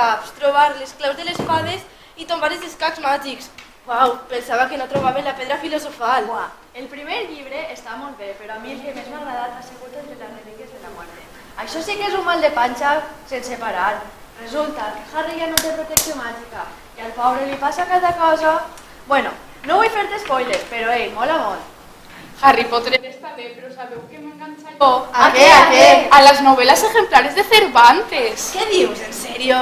caps, trobar les claus de les fades i tombar els escacs màgics. Uau, pensava que no trobaven la pedra filosofal. Buah, el primer llibre està molt bé, però a mi el que més m'ha agradat ha sigut el de les relíquies de la muerte. Això sí que és un mal de panxa sense parar. Resulta que Harry ja no té protecció màgica i al pobre li passa cada cosa. Bueno, no vull fer-te spoilers, però mola molt. Harry Potter està bé, però sabeu que m'enganxa jo? ¿A qué? A las novelas ejemplares de Cervantes. Què dius, en sèrio?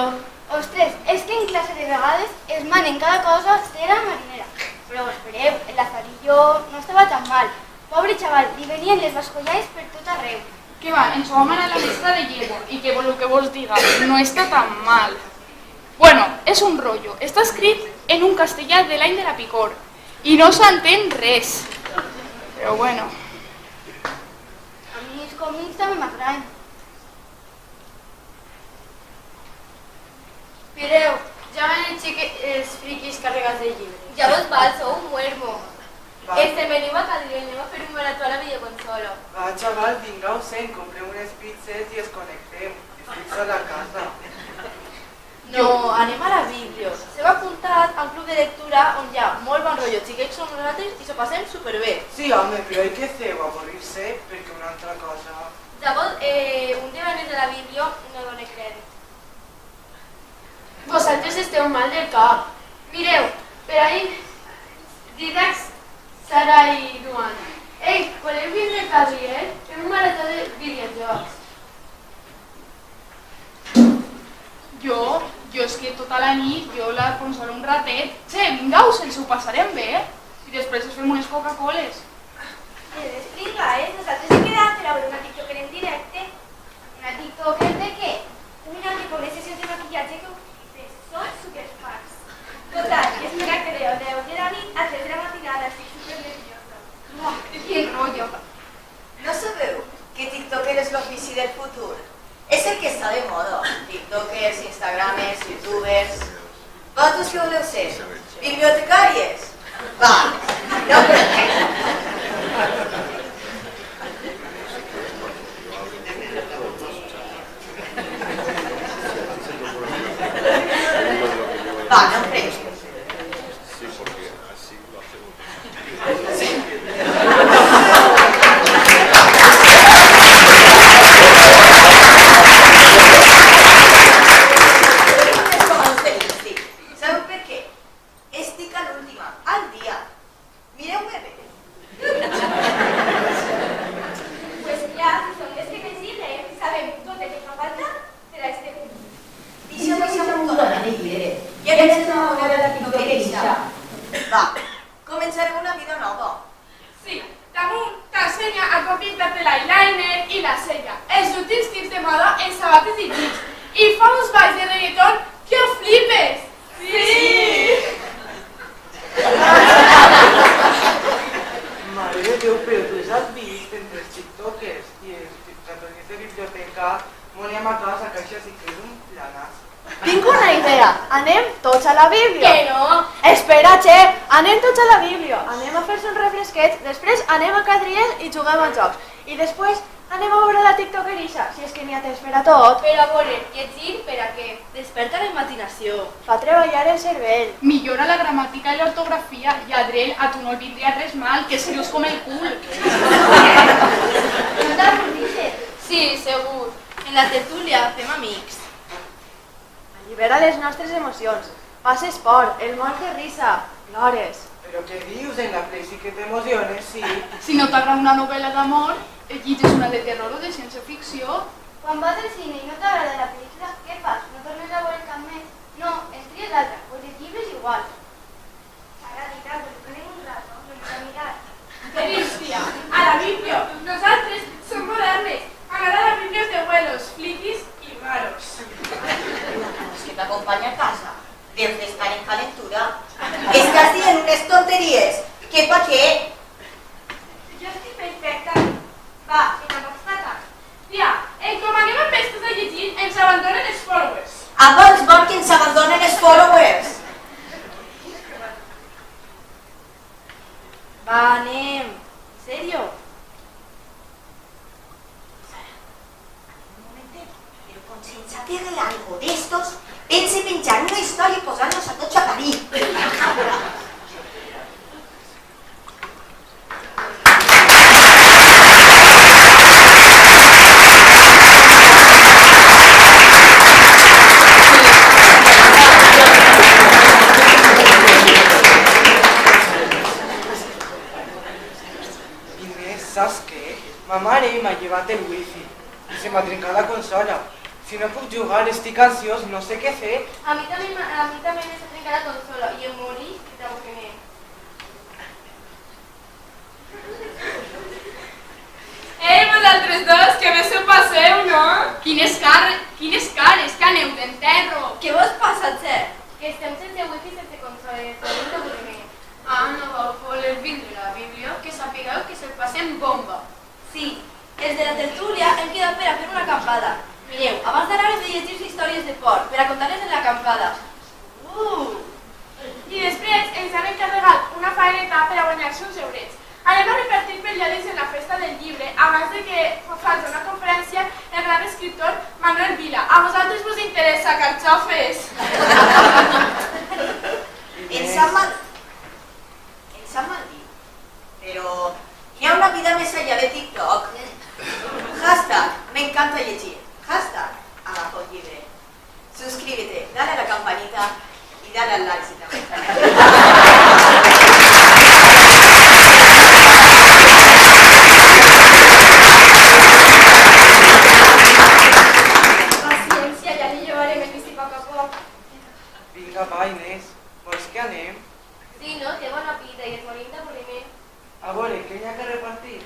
Ostres, és que en clase de vegades es manen cada cosa de la marinera. Però espereu, el Lazarillo no estava tan mal. Pobre xaval, li venien les bascollades per tot arreu. Que va, ens ho va manar la mestra de llengua i que lo que vos diga, no està tan mal. Bueno, és un rotllo. Està escrit en un castellà de l'any de la picor i no s'entén res. Però bueno. A mi els còmics també m'agraden. Mireu, ja van els friquis carregats de llibres. Ja vos val, sou un muermo. Venim a Cadriel, anem a fer un marató a la videoconsola. Va, xaval, vinga-us-en, comprem unes pizzas i es connectem. Estic sol a casa. No, anem a la Biblio. S'heu apuntat a un club de lectura on hi ha molt bon rotllo. Xiquets som nosaltres i s'ho passem superbé. Sí, home, però hay que feu, avorrir-se, perquè una altra cosa... Llavors, un dia més de la Biblio no dóna crèdit. Vosaltres esteu mal del cap. Mireu, per ahí, Didax, Sara i Duan. Ei, voleu vindre a Cadriel? Fem un marató de videojocs. Jo és que tota la nit, jo la consola un ratet. Che, vinga-us, ens ho passarem bé. I després ens fem unes Coca-Coles. Explica, nosaltres hem quedat per a veure una TikToker en directe. ¿Una TikToker de què? Una que pone sessions de maquillatge que flipes. Són superfans. Total, i espera que de 10 de la nit a 3 de la matinada. Estic supernerviosa. Buah, quin rotllo. ¿No sabeu que TikToker és l'ofici del futur? És el que està de moda. TikTokers, Instagramers, YouTubers... Vosaltres què voleu ser? Bibliotecàries? Va, no Va, no crec. Sabeu per què? Estic a l'última, al dia. Mireu-me bé. Pues ja, són les que necessitem. Sabem tot el que fa falta per a este punt. Deixeu-me un color de llibre. I aquesta no m'ho veure que no quereixa. Va, començarem una vida nova. Sí, damunt t'ensenya a com pintar-te l'eyeliner i la cella, els últims tips de moda en sabates i jeans, i fa uns balls de reggaeton que ho flipes! Sí! Mare de Déu, però tu has vist entre els tiktokers i els tiktokers de biblioteca, moníem a casa, que això sí que és un planaç. Tinc una idea. Anem tots a la Biblio. Que no! Espera, che, anem tots a la Biblio. Anem a fer-se un refresquet, després anem a Cadriel i juguem a jocs. I després anem a veure la TikTokerissa, si és que n'hi ha temps per a tot. Però a veure, llegir per a què? Desperta la imaginació. Fa treballar el cervell. Millora la gramàtica i l'ortografia i Adriel, a tu no el vindria res mal, que seriós com el cul. No t'avorrisses. Sí, segur. En la tertúlia fem amics. Allibera les nostres emocions. Fas esport, el món de risa, plores. Però què dius? En la Play sí que t'emociones, sí. Si no t'agrada una novel·la d'amor, llitges una de terror o de ciència-ficció. Quan vas al cine i no t'agrada la pel·lícula, què fas? No tornes a veure cap més? No, ens tries l'altra, pues els llibres igual. S'agradita, pues donem un rato, no ens a mirar. Felicia, a la Biblio. Nosaltres som modernes. M'agrada la Biblio de vuelos, fliquis i raros. És que t'acompanya a casa. Deus d'estar en calentura. Estàs dient unes tonteries. Què pa què? Jo estic perfecta. Va, que tampoc fa tant. Tia, com anem amb estos a llegir, ens abandonen els followers. Abans vol que ens abandonen els followers. Va, anem. En sèrio? Un momentet, però con sense hacerle algo de estos, Pense penjar una història i posar-nos a tots a parir. Inés, saps què? Ma mare m'ha llevat el wifi i se m'ha trencat la consola. Si no puc jugar, estic ansiós, no sé què fer. A mi també m'està trencant la consola i em morí de avorriment. Vosaltres dos, que bé s'ho passeu, no? Quines cares, que aneu d'enterro. Què vos passa, Txer? Que estem sense wifi i sense consola i estem d'avorriment. No vau voler vindre a la Bíblia, que sapigueu que se'l passem bomba. Sí, els de la tertúlia hem quedat per a fer una acampada. Mireu, abans d'anar hem de llegir històries de por, per a contar-les en l'acampada. I després ens han encarregat una faeneta per a guanyar-se uns eurets. Anem a repartir periòdics en la festa del llibre abans de que faci una conferència el gran escriptor Manuel Vila. A vosaltres vos interessa, carxofes? Ens han mal dit, però hi ha una vida més allà de TikTok. Hashtag, me encanta llegir. Hashtag, agafa un llibre. Suscríbete, dale a la campanita y dale al like si te gusta. Paciència, ja li llevarem el bici a poc a poc. Vinga, va, Inés, vols que anem? Sí, no? Té bona pinta i es morim d'avorriment. A veure, què hi ha que repartir?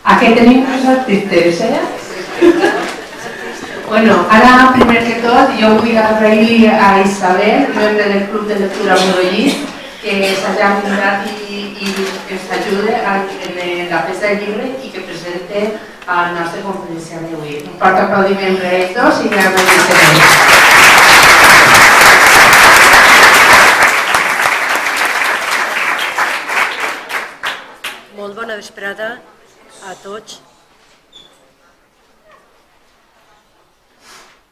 Aquí tenim els artistes, Bueno, ara, primer que tot, jo vull agrair a Isabel, membre del Club de Lectura Modollí, que s'hagi muntat i que ens ajude en la festa del llibre i que presente el nostre conferenciant d'avui. Un fort aplaudiment per ells dos i ja benvinguts. Molt bona vesprada a tots.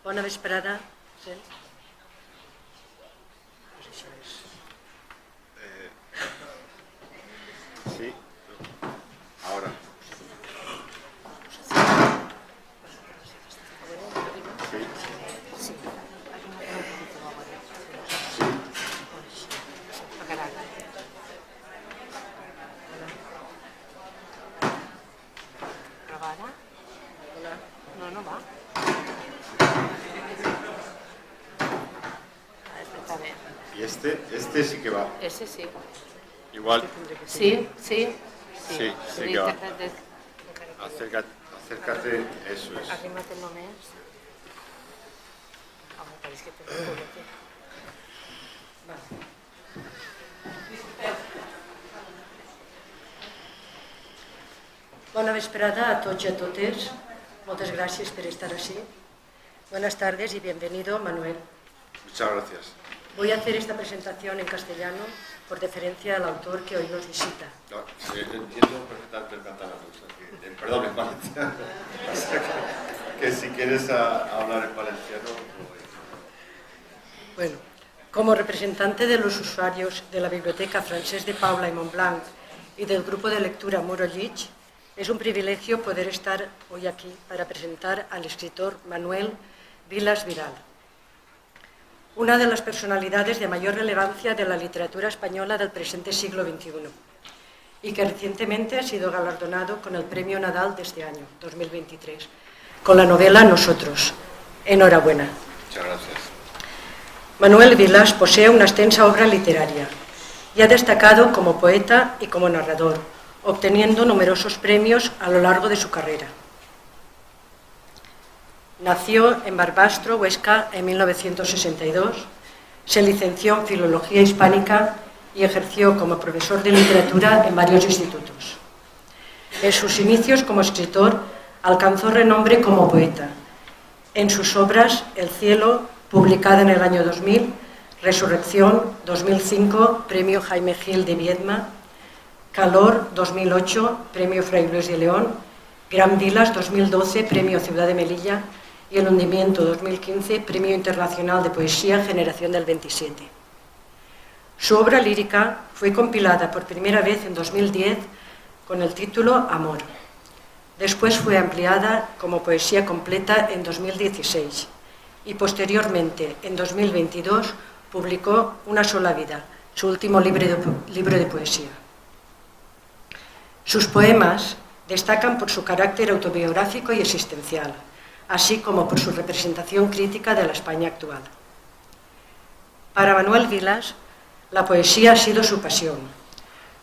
Bona vesprada. Sí, ahora. Sí. ¿Grabada? No, no va. Está bien. Y este sí que va. Ese sí. Igual. Sí. Sí que va. Acércate, eso es. Arrímate només. Home, pareix que tens un boletín. Bona vesprada a tots y a totes. Muchas gracias por estar así. Buenas tardes y bienvenido, Manuel. Muchas gracias. Voy a hacer esta presentación en castellano por deferencia al autor que hoy nos visita. No, entiendo perfectamente el catalán. O sea que, perdón, en valenciano. O sea que si quieres hablar en valenciano... Bueno, Como representante de los usuarios de la Biblioteca Francesc de Paula y Montblanc y del grupo de lectura Muro Llig, es un privilegio poder estar hoy aquí para presentar al escritor Manuel Vilas Vidal, una de las personalidades de mayor relevancia de la literatura española del presente siglo XXI y que recientemente ha sido galardonado con el Premio Nadal de este año, 2023, con la novela Nosotros. Enhorabuena. Muchas gracias. Manuel Vilas posee una extensa obra literaria y ha destacado como poeta y como narrador, obteniendo numerosos premios a lo largo de su carrera. Nació en Barbastro, Huesca, en 1962, se licenció en Filología Hispánica y ejerció como profesor de literatura en varios institutos. En sus inicios como escritor alcanzó renombre como poeta. En sus obras El cielo, publicada en el año 2000, Resurrección, 2005, Premio Jaime Gil de Viedma, Calor, 2008, Premio Fray Luis de León, Gran Vilas, 2012, Premio Ciudad de Melilla y El hundimiento, 2015, Premio Internacional de Poesía Generación del 27. Su obra lírica fue compilada por primera vez en 2010 con el título Amor. Después fue ampliada como poesía completa en 2016 y posteriormente, en 2022, publicó Una sola vida, su último libro de poesía. Sus poemas destacan por su carácter autobiográfico y existencial, así como por su representación crítica de la España actual. Para Manuel Vilas, la poesía ha sido su pasión.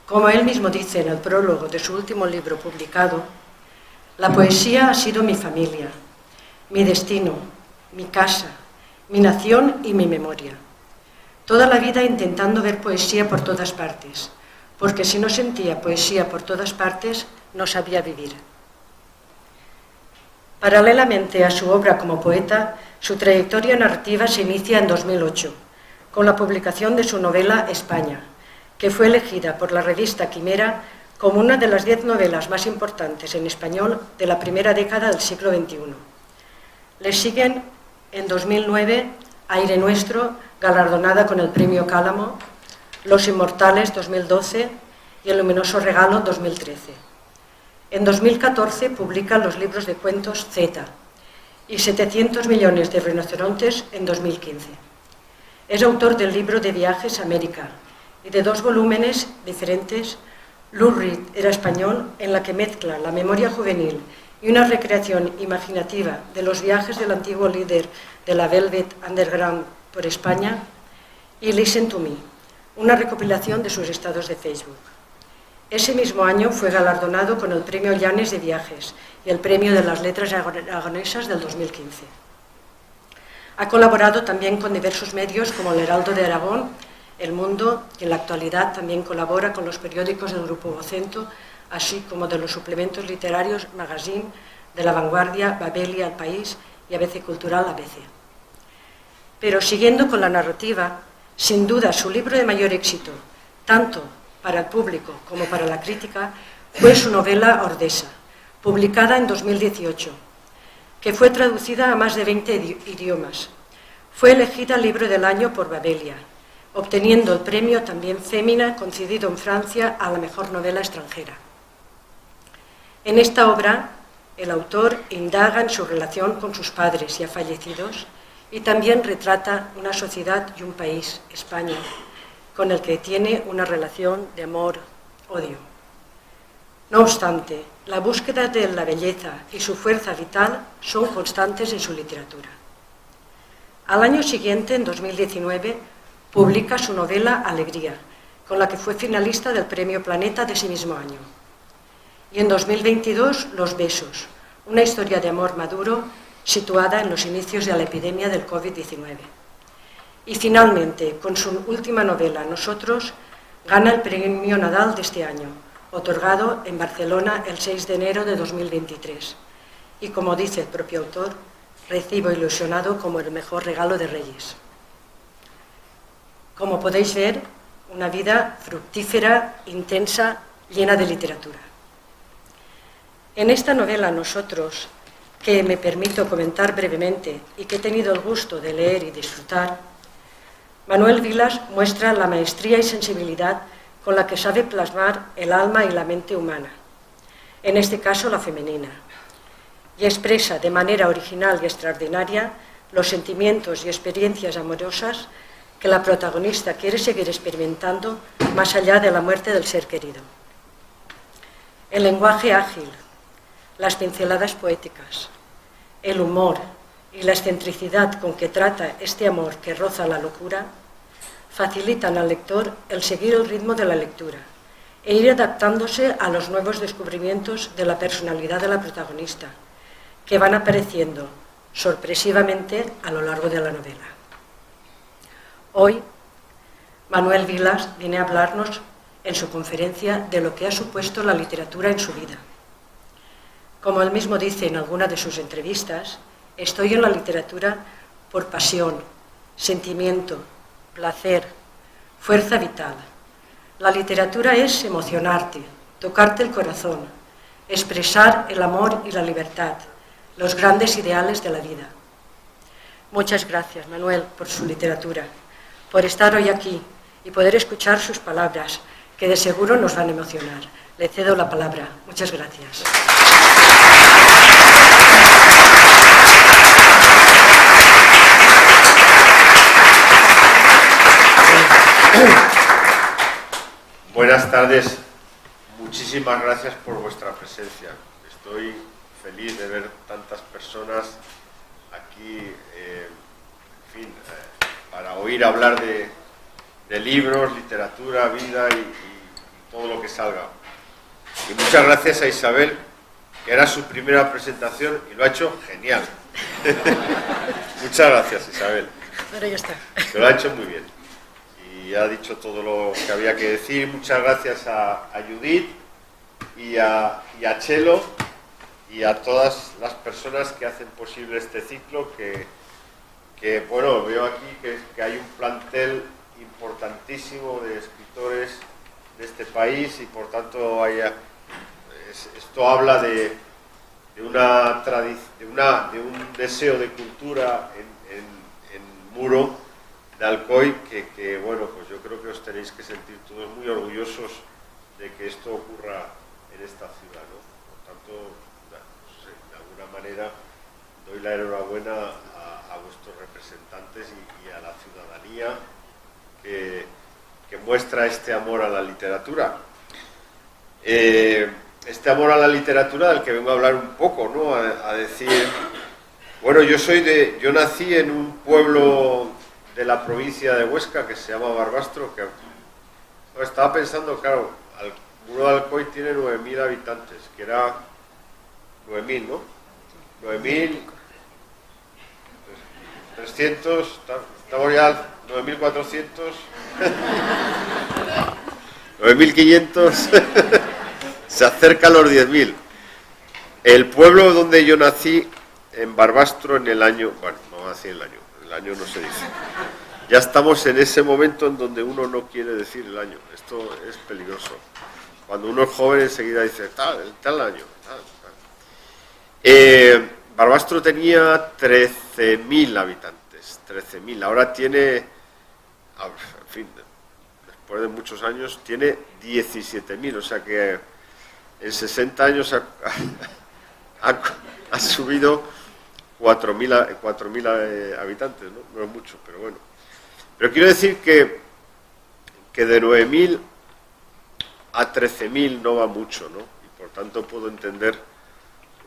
Como él mismo dice en el prólogo de su último libro publicado, la poesía ha sido mi familia, mi destino, mi casa, mi nación y mi memoria. Toda la vida intentando ver poesía por todas partes, porque si no sentía poesía por todas partes, no sabía vivir. Paralelamente a su obra como poeta, su trayectoria narrativa se inicia en 2008, con la publicación de su novela España, que fue elegida por la revista Quimera como una de las 10 novelas más importantes en español de la primera década del siglo XXI. Le siguen en 2009 Aire Nuestro, galardonada con el Premio Cálamo, Los Inmortales, 2012 y El luminoso regalo, 2013. En 2014 publica los libros de cuentos Z y 700 millones de rinocerontes en 2015. Es autor del libro de viajes a América y de 2 volúmenes diferentes, Lou Reed era español, en la que mezcla la memoria juvenil y una recreación imaginativa de los viajes del antiguo líder de la Velvet Underground por España, y Listen to Me, una recopilación de sus estados de Facebook. Ese mismo año fue galardonado con el Premio Llanes de Viajes y el Premio de las Letras Aragonesas del 2015. Ha colaborado también con diversos medios como El Heraldo de Aragón, El Mundo, y en la actualidad también colabora con los periódicos del Grupo Vocento, así como de los suplementos literarios Magazine, de La Vanguardia, Babelia, El País y ABC Cultural ABC. Pero siguiendo con la narrativa, sin duda su libro de mayor éxito, tanto para el público como para la crítica, fue su novela Ordesa, publicada en 2018, que fue traducida a más de 20 idiomas. Fue elegida Libro del Año por Babelia, obteniendo el premio también Fémina, concedido en Francia a la mejor novela extranjera. En esta obra, el autor indaga en su relación con sus padres ya fallecidos y también retrata una sociedad y un país, España, con el que tiene una relación de amor-odio. No obstante, la búsqueda de la belleza y su fuerza vital son constantes en su literatura. Al año siguiente, en 2019, publica su novela Alegría, con la que fue finalista del Premio Planeta de ese mismo año. Y en 2022, Los Besos, una historia de amor maduro situada en los inicios de la epidemia del COVID-19. Y finalmente, con su última novela, Nosotros, gana el Premio Nadal de este año, otorgado en Barcelona el 6 de enero de 2023. Y como dice el propio autor, recibo ilusionado como el mejor regalo de Reyes. Como podéis ver, una vida fructífera, intensa, llena de literatura. En esta novela Nosotros, que me permito comentar brevemente y que he tenido el gusto de leer y disfrutar, Manuel Vilas muestra la maestría y sensibilidad con la que sabe plasmar el alma y la mente humana, en este caso la femenina, y expresa de manera original y extraordinaria los sentimientos y experiencias amorosas que la protagonista quiere seguir experimentando más allá de la muerte del ser querido. El lenguaje ágil, las pinceladas poéticas, el humor y la excentricidad con que trata este amor que roza la locura facilitan al lector el seguir el ritmo de la lectura e ir adaptándose a los nuevos descubrimientos de la personalidad de la protagonista, que van apareciendo sorpresivamente a lo largo de la novela. Hoy, Manuel Vilas viene a hablarnos en su conferencia de lo que ha supuesto la literatura en su vida. Como él mismo dice en alguna de sus entrevistas, estoy en la literatura por pasión, sentimiento, placer, fuerza vital. La literatura es emocionarte, tocarte el corazón, expresar el amor y la libertad, los grandes ideales de la vida. Muchas gracias, Manuel, por su literatura, por estar hoy aquí y poder escuchar sus palabras, que de seguro nos van a emocionar. Le cedo la palabra. Muchas gracias. Buenas tardes, muchísimas gracias por vuestra presencia. Estoy feliz de ver tantas personas aquí, para oír hablar de libros, literatura, vida y todo lo que salga. Y muchas gracias a Isabel, que era su primera presentación y lo ha hecho genial. Muchas gracias, Isabel. Ahora ya está. Se lo ha hecho muy bien. Y ha dicho todo lo que había que decir. Muchas gracias a Judith y a Chelo y a todas las personas que hacen posible este ciclo, que bueno, veo aquí que hay un plantel importantísimo de escritores de este país y por tanto esto habla de un deseo de cultura en Muro de Alcoy que bueno, pues yo creo que os tenéis que sentir todos muy orgullosos de que esto ocurra en esta ciudad, ¿no? Por tanto, no sé, de alguna manera doy la enhorabuena a vuestros representantes y a la ciudadanía que muestra este amor a la literatura. Este amor a la literatura del que vengo a hablar un poco, ¿no? A decir, bueno, yo nací en un pueblo de la provincia de Huesca que se llama Barbastro, que estaba pensando, claro, Muro de Alcoy tiene 9.000 habitantes, que era 9.000, ¿no? 9.300, estamos ya 9.400, 9.500, se acerca a los 10.000. El pueblo donde yo nací, en Barbastro, en el año, bueno, no nací en el año no se dice. Ya estamos en ese momento en donde uno no quiere decir el año. Esto es peligroso. Cuando uno es joven enseguida dice, tal año. Barbastro tenía 13.000 habitantes, 13.000. Ahora tiene, en fin, después de muchos años, tiene 17.000. O sea que en 60 años ha subido 4.000 habitantes, ¿no? No es mucho, pero bueno. Pero quiero decir que de 9.000 a 13.000 no va mucho, ¿no? Y por tanto puedo entender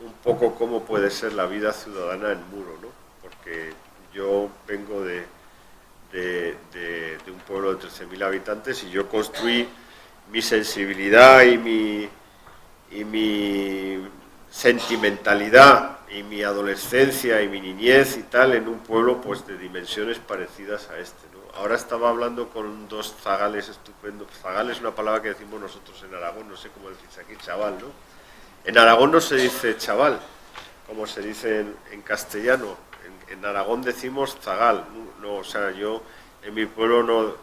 un poco cómo puede ser la vida ciudadana en Muro, ¿no? Porque yo vengo de un pueblo de 13.000 habitantes y yo construí mi sensibilidad y mi sentimentalidad y mi adolescencia y mi niñez y tal en un pueblo pues de dimensiones parecidas a este, ¿no? Ahora estaba hablando con dos zagales estupendos. Zagal es una palabra que decimos nosotros en Aragón, no sé cómo decís aquí, chaval, ¿no? En Aragón no se dice chaval, como se dice en castellano. En Aragón decimos zagal, no, o sea, yo en mi pueblo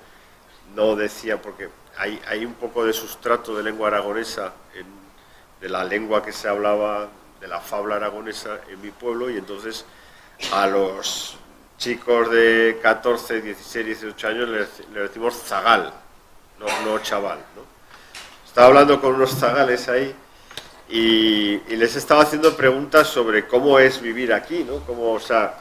no decía, porque hay un poco de sustrato de lengua aragonesa de la lengua que se hablaba, de la fabla aragonesa en mi pueblo, y entonces a los chicos de 14, 16, 18 años le decimos zagal, no chaval, ¿no? Estaba hablando con unos zagales ahí y les estaba haciendo preguntas sobre cómo es vivir aquí, ¿no? Como, o sea,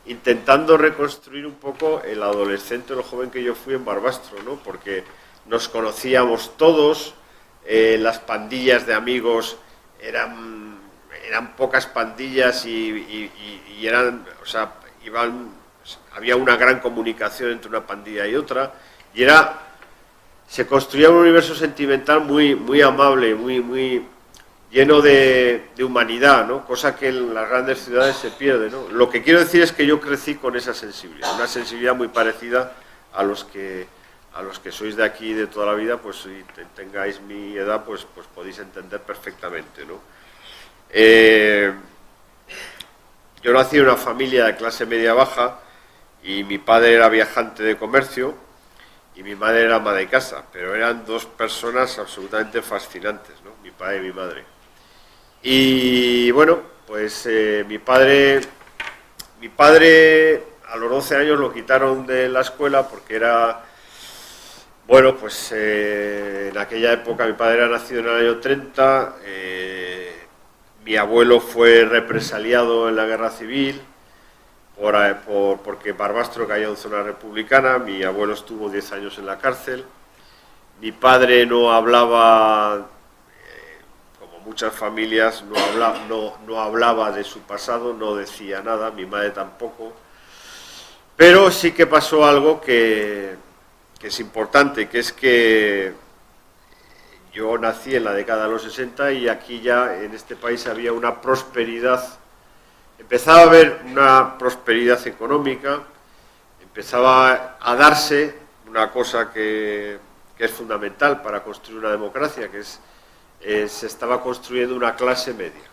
intentando reconstruir un poco el adolescente, el joven que yo fui en Barbastro, ¿no? Porque nos conocíamos todos, las pandillas de amigos eran pocas pandillas y eran, o sea, había una gran comunicación entre una pandilla y otra, y se construía un universo sentimental muy amable, muy lleno de humanidad, ¿no? Cosa que en las grandes ciudades se pierde, ¿no? Lo que quiero decir es que yo crecí con esa sensibilidad, una sensibilidad muy parecida a los que sois de aquí de toda la vida, pues si tengáis mi edad, pues podéis entender perfectamente, ¿no? Yo nací en una familia de clase media-baja y mi padre era viajante de comercio y mi madre era ama de casa, pero eran dos personas absolutamente fascinantes, ¿no? Mi padre y mi madre. Y bueno, pues mi padre a los 12 años lo quitaron de la escuela porque era, bueno, pues en aquella época mi padre era nacido en el año 30, mi abuelo fue represaliado en la guerra civil porque Barbastro cayó en zona republicana, mi abuelo estuvo 10 años en la cárcel, mi padre no hablaba, como muchas familias, no hablaba de su pasado, no decía nada, mi madre tampoco, pero sí que pasó algo que es importante, que es que yo nací en la década de los 60 y aquí ya en este país había una prosperidad, empezaba a haber una prosperidad económica, empezaba a darse una cosa que es fundamental para construir una democracia, que se estaba construyendo una clase media,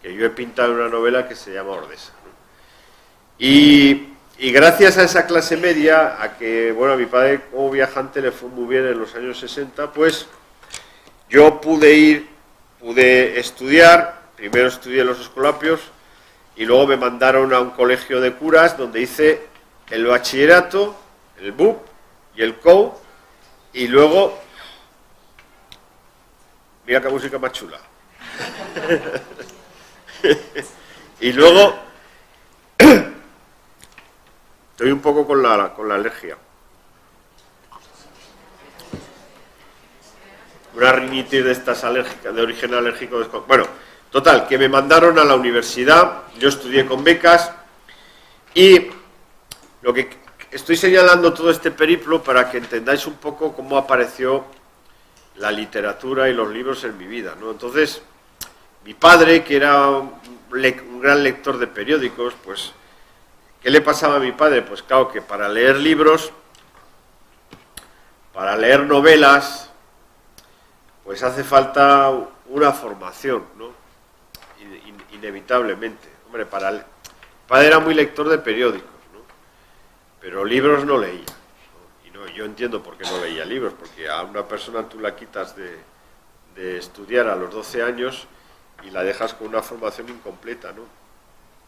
que yo he pintado en una novela que se llama Ordesa, ¿no? Y gracias a esa clase media, a que, bueno, a mi padre como viajante le fue muy bien en los años 60, pues yo pude estudiar, primero estudié en los Escolapios y luego me mandaron a un colegio de curas donde hice el bachillerato, el BUP y el COU, y luego, mira qué música más chula, y luego estoy un poco con la alergia. Una rinitis de estas alérgicas, de origen alérgico. Bueno, total, que me mandaron a la universidad, yo estudié con becas y lo que estoy señalando todo este periplo para que entendáis un poco cómo apareció la literatura y los libros en mi vida, ¿no? Entonces, mi padre, que era un gran lector de periódicos, pues ¿qué le pasaba a mi padre? Pues claro que para leer libros, para leer novelas, pues hace falta una formación, ¿no? Inevitablemente. Hombre, mi padre era muy lector de periódicos, ¿no? Pero libros no leía, ¿no? Y no, yo entiendo por qué no leía libros, porque a una persona tú la quitas de estudiar a los 12 años y la dejas con una formación incompleta, ¿no?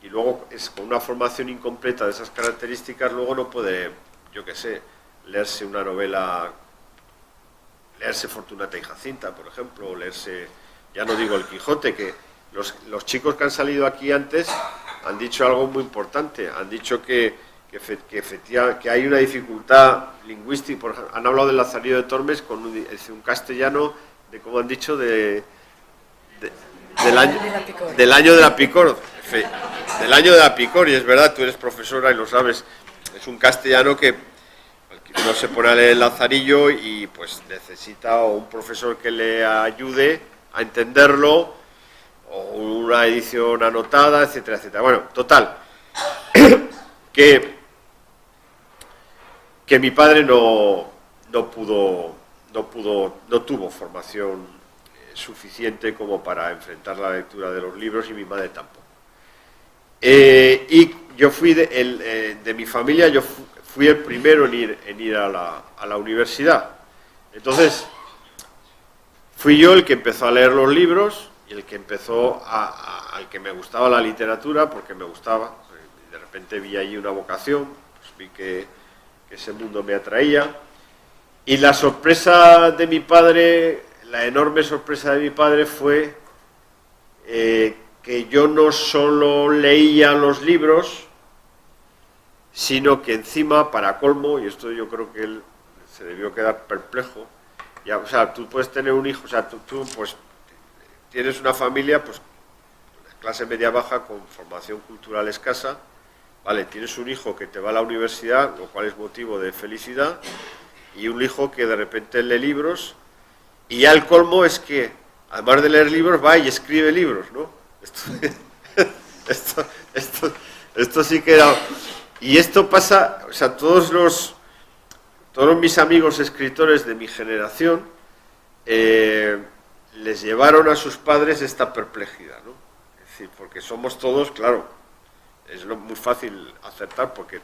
Y luego con una formación incompleta de esas características, luego no puede, yo qué sé, leerse una novela, leerse Fortunata y Jacinta, por ejemplo, o leerse, ya no digo el Quijote, que los chicos que han salido aquí antes han dicho algo muy importante, han dicho que hay una dificultad lingüística, por ejemplo, han hablado del Lazarillo de Tormes con un castellano, de como han dicho, del año de la Picor. Del año de la Picor, y es verdad, tú eres profesora y lo sabes, es un castellano que no se pone a leer el Lazarillo y pues necesita o un profesor que le ayude a entenderlo, o una edición anotada, etcétera, etcétera. Bueno, total, que mi padre no tuvo formación suficiente como para enfrentar la lectura de los libros, y mi madre tampoco. Y yo fui de mi familia, yo fui el primero en ir a la universidad. Entonces, fui yo el que empezó a leer los libros, y el que empezó al que me gustaba la literatura, porque me gustaba, de repente vi ahí una vocación, pues vi que ese mundo me atraía, y la sorpresa de mi padre, la enorme sorpresa de mi padre fue que yo no solo leía los libros, sino que encima, para colmo, y esto yo creo que él se debió quedar perplejo, ya, o sea, tú puedes tener un hijo, o sea, tú pues tienes una familia, pues clase media baja con formación cultural escasa, vale, tienes un hijo que te va a la universidad, lo cual es motivo de felicidad, y un hijo que de repente lee libros, y ya el colmo es que, además de leer libros, va y escribe libros, ¿no? Esto sí que era... Y esto pasa, o sea, todos mis amigos escritores de mi generación les llevaron a sus padres esta perplejidad, ¿no? Es decir, porque somos todos, claro, es muy fácil acertar, porque el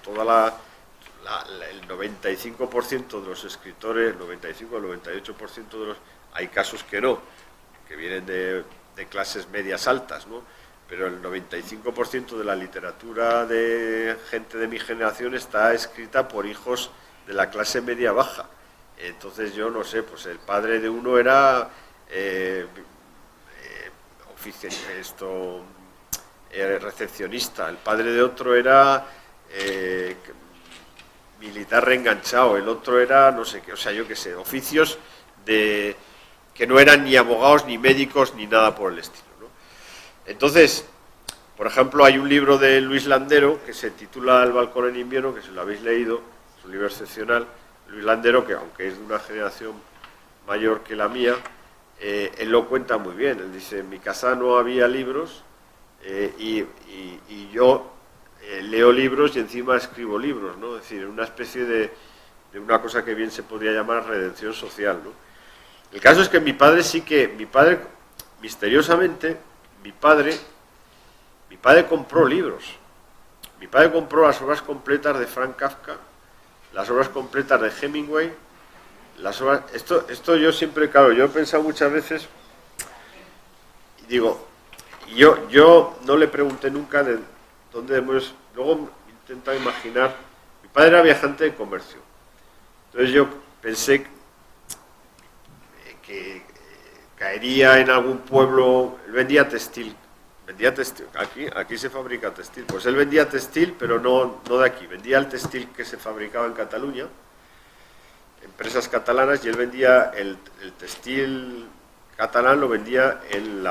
95% de los escritores, el 95 o el 98% de los... Hay casos que no, que vienen de clases medias altas, ¿no? Pero el 95% de la literatura de gente de mi generación está escrita por hijos de la clase media baja. Entonces yo no sé, pues el padre de uno era recepcionista, el padre de otro era militar reenganchado, el otro era no sé qué, o sea, yo qué sé, oficios que no eran ni abogados, ni médicos, ni nada por el estilo, ¿no? Entonces, por ejemplo, hay un libro de Luis Landero que se titula El balcón en invierno, que si lo habéis leído, es un libro excepcional. Luis Landero, que aunque es de una generación mayor que la mía, él lo cuenta muy bien. Él dice, en mi casa no había libros y yo leo libros y encima escribo libros, ¿no? Es decir, una especie de una cosa que bien se podría llamar redención social, ¿no? El caso es que mi padre, misteriosamente, mi padre compró libros. Mi padre compró las obras completas de Frank Kafka, las obras completas de Hemingway, las obras... Esto yo siempre, claro, yo he pensado muchas veces, y digo, yo no le pregunté nunca de dónde hemos... Luego he intentado imaginar, mi padre era viajante de comercio, entonces yo pensé que caería en algún pueblo, él vendía textil, aquí se fabrica textil, pues él vendía textil, pero no de aquí, vendía el textil que se fabricaba en Cataluña, empresas catalanas, y él vendía el textil catalán, lo vendía en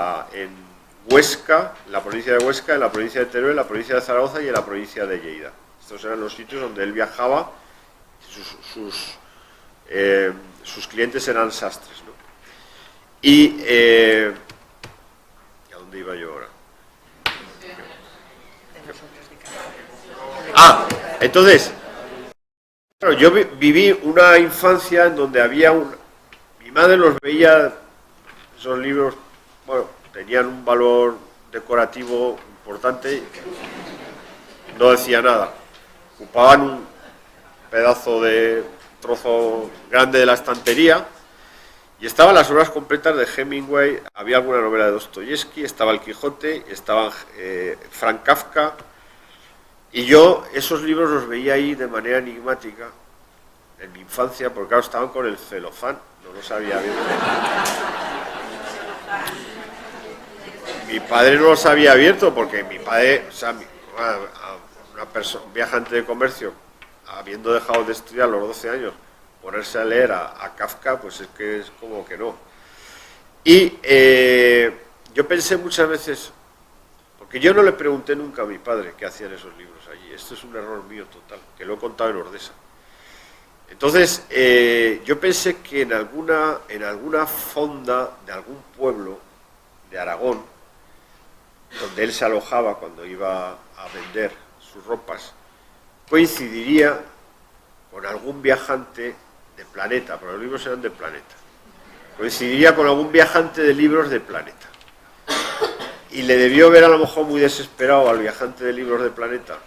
Huesca, en la provincia de Huesca, en la provincia de Teruel, en la provincia de Zaragoza y en la provincia de Lleida. Estos eran los sitios donde él viajaba, sus clientes eran sastres, ¿no? Y ¿a dónde iba yo ahora? Entonces, claro, yo viví una infancia en donde había mi madre los veía, esos libros, bueno, tenían un valor decorativo importante, no decía nada, ocupaban un trozo grande de la estantería, y estaban las obras completas de Hemingway, había alguna novela de Dostoyevsky, estaba El Quijote, estaba Frank Kafka, y yo esos libros los veía ahí de manera enigmática en mi infancia, porque claro, estaban con el celofán, no los había abierto. Mi padre no los había abierto porque mi padre, o sea, una persona, un viajante de comercio, habiendo dejado de estudiar a los 12 años, ponerse a leer a Kafka, pues es que es como que no. Y yo pensé muchas veces, porque yo no le pregunté nunca a mi padre qué hacían esos libros allí, esto es un error mío total, que lo he contado en Ordesa. Entonces, yo pensé que en alguna fonda de algún pueblo de Aragón, donde él se alojaba cuando iba a vender sus ropas, coincidiría con algún viajante de Planeta, porque los libros eran de Planeta, coincidiría con algún viajante de libros de Planeta. Y le debió ver a lo mejor muy desesperado al viajante de libros de Planeta.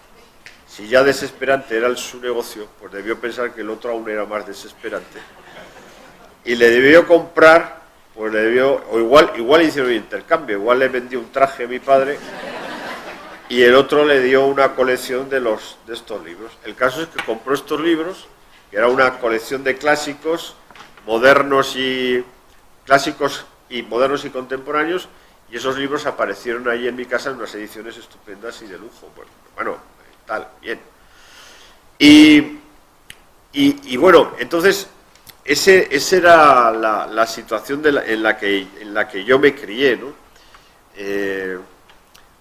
Si ya desesperante era su negocio, pues debió pensar que el otro aún era más desesperante. Y le debió comprar pues le debió, o igual hicieron un intercambio, igual le vendió un traje a mi padre y el otro le dio una colección de estos libros. El caso es que compró estos libros, que era una colección de clásicos modernos y contemporáneos, y esos libros aparecieron ahí en mi casa en unas ediciones estupendas y de lujo. Bueno, tal, bien. Y bueno, entonces, esa era la situación en la que yo me crié, ¿no?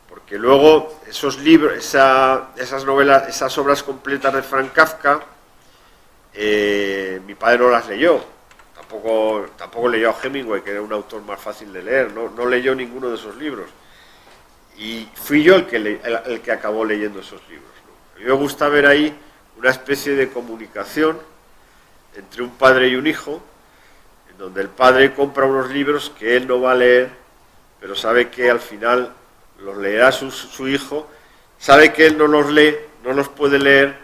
Porque luego esos libros, esas novelas, esas obras completas de Franz Kafka, mi padre no las leyó. Tampoco leyó a Hemingway, que era un autor más fácil de leer, no leyó ninguno de esos libros. Y fui yo el que acabó leyendo esos libros, ¿no? A mí me gusta ver ahí una especie de comunicación entre un padre y un hijo, en donde el padre compra unos libros que él no va a leer, pero sabe que al final los leerá su hijo, sabe que él no los lee, no los puede leer,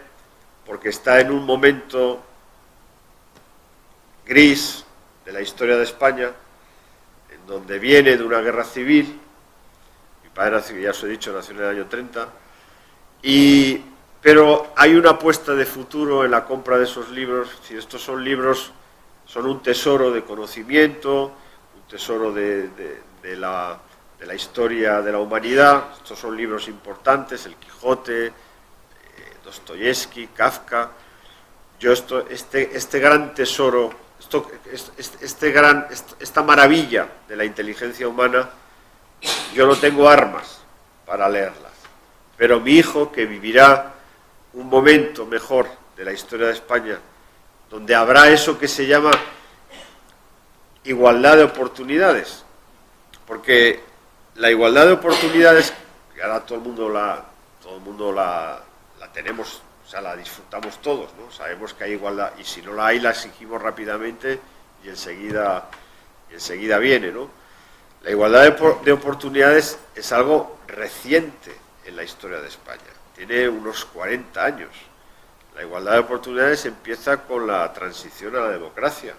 porque está en un momento gris de la historia de España, en donde viene de una guerra civil. Mi padre, ya os he dicho, nació en el año 30, pero hay una apuesta de futuro en la compra de esos libros. Si estos son libros, son un tesoro de conocimiento, un tesoro de la historia de la humanidad. Estos son libros importantes, El Quijote, Dostoyevsky, Kafka. Yo este gran tesoro, esta maravilla de la inteligencia humana, yo no tengo armas para leerlas, pero mi hijo, que vivirá un momento mejor de la historia de España, donde habrá eso que se llama igualdad de oportunidades, porque la igualdad de oportunidades, que ahora todo el mundo la tenemos, o sea, la disfrutamos todos, ¿no? Sabemos que hay igualdad, y si no la hay, la exigimos rápidamente y enseguida viene, ¿no? La igualdad de oportunidades es algo reciente en la historia de España, tiene unos 40 años. La igualdad de oportunidades empieza con la transición a la democracia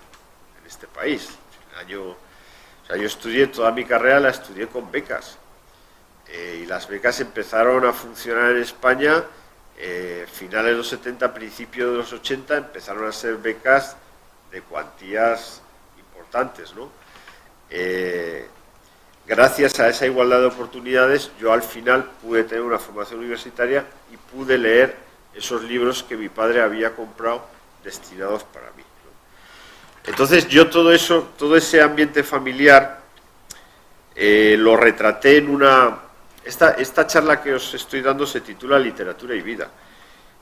en este país. Yo estudié toda mi carrera, la estudié con becas, y las becas empezaron a funcionar en España finales de los 70, principios de los 80, empezaron a ser becas de cuantías importantes, ¿no? Gracias a esa igualdad de oportunidades, yo al final pude tener una formación universitaria y pude leer esos libros que mi padre había comprado destinados para mí, ¿no? Entonces yo todo ese ambiente familiar lo retraté en una... Esta charla que os estoy dando se titula Literatura y Vida.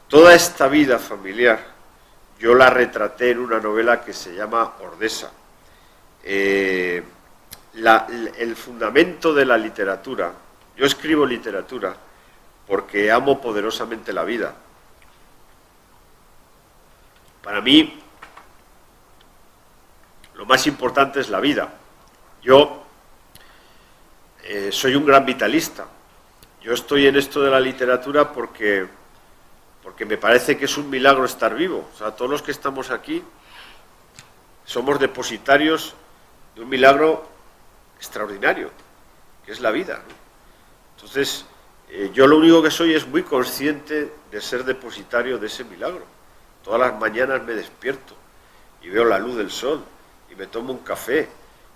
Toda esta vida familiar yo la retraté en una novela que se llama Ordesa. El fundamento de la literatura, yo escribo literatura porque amo poderosamente la vida. Para mí, lo más importante es la vida. Yo soy un gran vitalista. Yo estoy en esto de la literatura porque me parece que es un milagro estar vivo. O sea, todos los que estamos aquí somos depositarios de un milagro extraordinario, que es la vida, ¿no? Entonces, yo lo único que soy es muy consciente de ser depositario de ese milagro. Todas las mañanas me despierto y veo la luz del sol y me tomo un café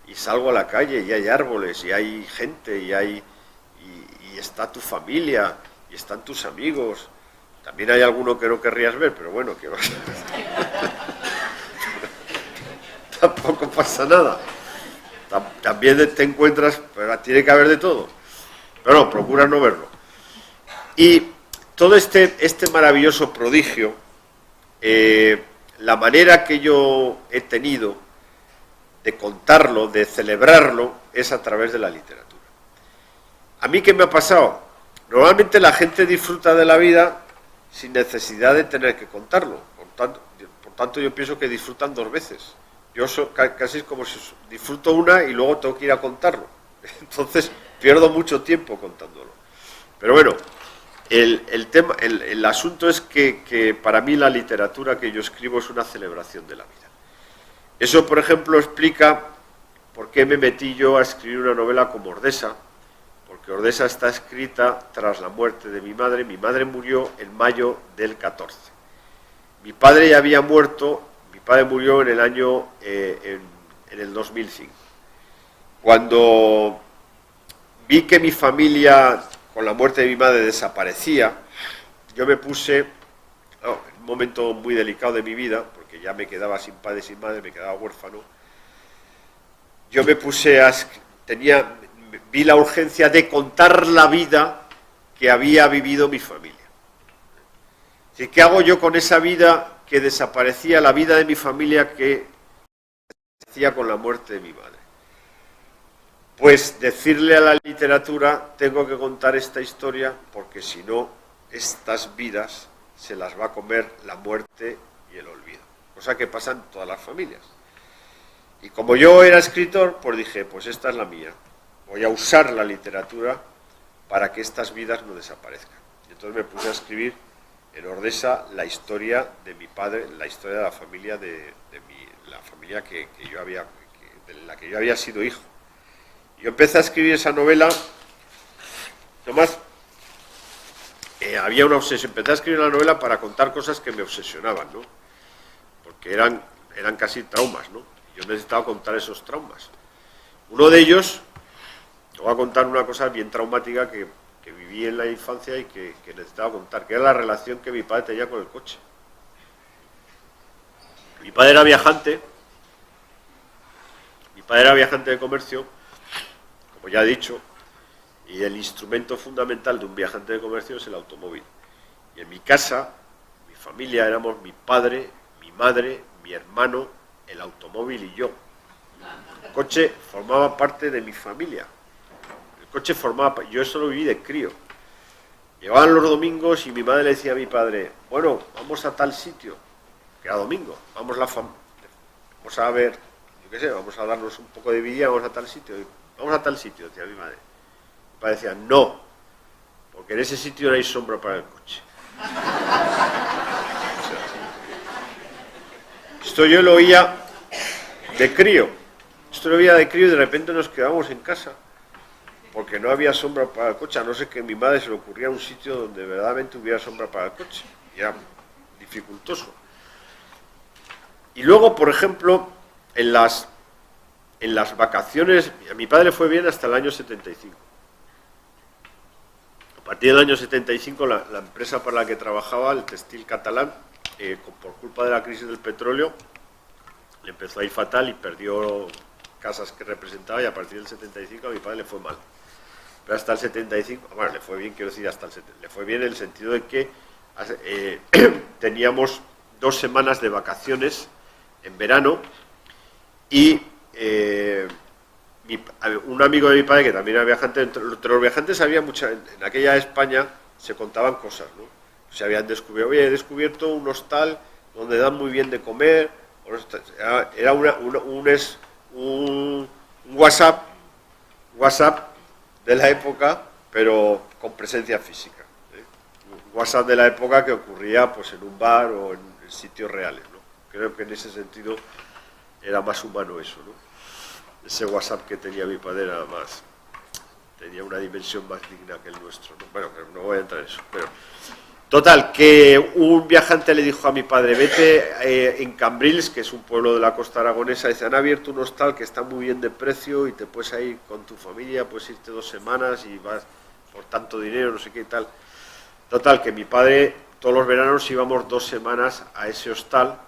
y salgo a la calle y hay árboles y hay gente y está tu familia y están tus amigos. También hay alguno que no querrías ver, pero bueno, que vas tampoco pasa nada. También te encuentras, pero tiene que haber de todo. Pero no, procura no verlo. Y todo este maravilloso prodigio, la manera que yo he tenido de contarlo, de celebrarlo, es a través de la literatura. ¿A mí qué me ha pasado? Normalmente la gente disfruta de la vida sin necesidad de tener que contarlo. Por tanto, yo pienso que disfrutan dos veces. Yo casi es como si disfruto una y luego tengo que ir a contarlo. Entonces pierdo mucho tiempo contándolo. Pero bueno, el asunto es que para mí la literatura que yo escribo es una celebración de la vida. Eso, por ejemplo, explica por qué me metí yo a escribir una novela como Ordesa, porque Ordesa está escrita tras la muerte de mi madre. Mi madre murió en mayo del 14. Mi padre ya había muerto, mi padre murió en el año, en el 2005. Cuando vi que mi familia, con la muerte de mi madre, desaparecía, yo me puse, en un momento muy delicado de mi vida, porque ya me quedaba sin padre y sin madre, me quedaba huérfano, yo me puse vi la urgencia de contar la vida que había vivido mi familia. ¿Qué hago yo con esa vida que desaparecía, la vida de mi familia que desaparecía con la muerte de mi madre? Pues decirle a la literatura, tengo que contar esta historia, porque si no, estas vidas se las va a comer la muerte y el olvido, cosa que pasa en todas las familias. Y como yo era escritor, pues dije, pues esta es la mía, voy a usar la literatura para que estas vidas no desaparezcan. Y entonces me puse a escribir en Ordesa la historia de mi padre, la historia de la familia la familia de la que yo había sido hijo. Y yo empecé a escribir esa novela, nomás había una obsesión, empecé a escribir la novela para contar cosas que me obsesionaban, ¿no? Porque eran casi traumas, ¿no? Yo necesitaba contar esos traumas. Uno de ellos, te voy a contar una cosa bien traumática que viví en la infancia y que necesitaba contar, que era la relación que mi padre tenía con el coche. Mi padre era viajante de comercio, como ya he dicho, y el instrumento fundamental de un viajante de comercio es el automóvil. Y en mi casa, mi familia, éramos mi padre, mi madre, mi hermano, el automóvil y yo. El coche formaba parte de mi familia. Yo eso lo viví de crío. Llegaban los domingos y mi madre le decía a mi padre, bueno, vamos a tal sitio, que era domingo, vamos a ver, yo qué sé, vamos a darnos un poco de vidilla, vamos a tal sitio, decía mi madre. Mi padre decía, no, porque en ese sitio no hay sombra para el coche. Esto yo lo oía de crío, y de repente nos quedamos en casa, porque no había sombra para el coche, a no ser que a mi madre se le ocurría un sitio donde verdaderamente hubiera sombra para el coche, y era dificultoso. Y luego, por ejemplo, en las vacaciones, a mi padre le fue bien hasta el año 75. A partir del año 75, la empresa para la que trabajaba, el Textil Catalán, por culpa de la crisis del petróleo, le empezó a ir fatal y perdió casas que representaba, y a partir del 75 a mi padre le fue mal. Pero hasta el 75, bueno, le fue bien, quiero decir, le fue bien en el sentido de que teníamos 2 semanas de vacaciones en verano, y un amigo de mi padre, que también era viajante, entre los viajantes había en aquella España se contaban cosas, ¿no? Se habían descubierto, he descubierto un hostal donde dan muy bien de comer, era un WhatsApp de la época, pero con presencia física, ¿eh? Un WhatsApp de la época que ocurría pues en un bar o en sitios reales, ¿no? Creo que en ese sentido era más humano eso, ¿no? Ese WhatsApp que tenía mi padre tenía una dimensión más digna que el nuestro, ¿no? Bueno, no voy a entrar en eso, pero total, que un viajante le dijo a mi padre, vete en Cambrils, que es un pueblo de la costa aragonesa, dice, han abierto un hostal que está muy bien de precio y te puedes ir con tu familia, puedes irte 2 semanas y vas por tanto dinero, no sé qué y tal. Total, que mi padre, todos los veranos íbamos 2 semanas a ese hostal,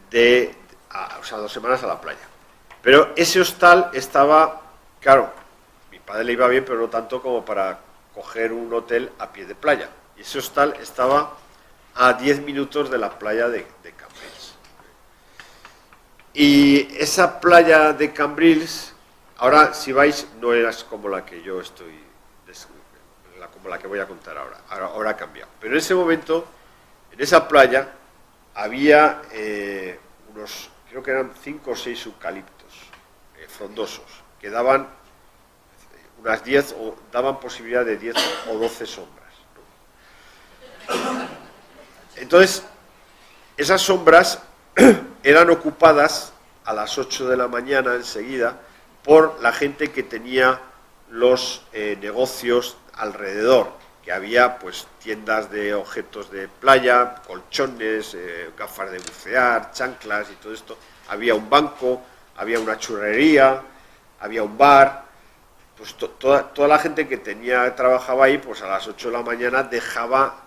o sea, 2 semanas a la playa. Pero ese hostal estaba, claro, mi padre le iba bien, pero no tanto como para coger un hotel a pie de playa. Y ese hostal estaba a 10 minutos de la playa de Cambrils. Y esa playa de Cambrils, ahora si vais, no era como la que yo estoy, como la que voy a contar ahora ha cambiado. Pero en ese momento, en esa playa, había creo que eran 5 o 6 eucaliptos frondosos, que daban unas 10, o daban posibilidad de 10 o 12 sombras, ¿no? Entonces, esas sombras eran ocupadas a las 8 de la mañana enseguida por la gente que tenía los negocios alrededor, que había pues tiendas de objetos de playa, colchones, gafas de bucear, chanclas y todo esto. Había un banco, había una churrería, había un bar. Pues toda la gente que trabajaba ahí, pues a las 8 de la mañana dejaba,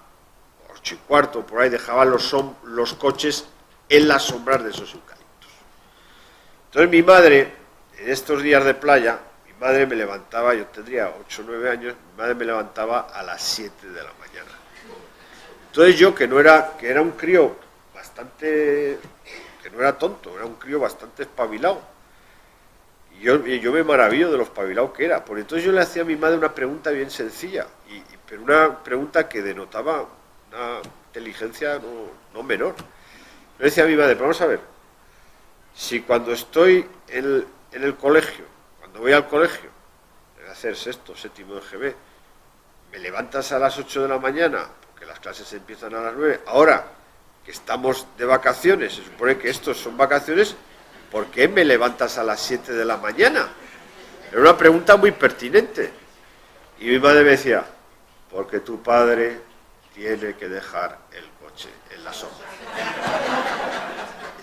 8 y cuarto por ahí, dejaba los coches en las sombras de esos eucaliptos. Entonces mi madre, en estos días de playa, mi madre me levantaba, yo tendría 8 o 9 años, mi madre me levantaba a las 7 de la mañana. Entonces yo, que era un crío bastante, que no era tonto, era un crío bastante espabilado, y yo me maravillo de lo espabilado que era. Por entonces yo le hacía a mi madre una pregunta bien sencilla, pero una pregunta que denotaba una inteligencia no menor. Le decía a mi madre, vamos a ver, si cuando estoy en el colegio, cuando voy al colegio, a hacer sexto, séptimo de GB, me levantas a las 8 de la mañana, porque las clases empiezan a las 9, ahora que estamos de vacaciones, se supone que estos son vacaciones, ¿por qué me levantas a las 7 de la mañana? Era una pregunta muy pertinente. Y mi madre me decía, porque tu padre tiene que dejar el coche en la sombra.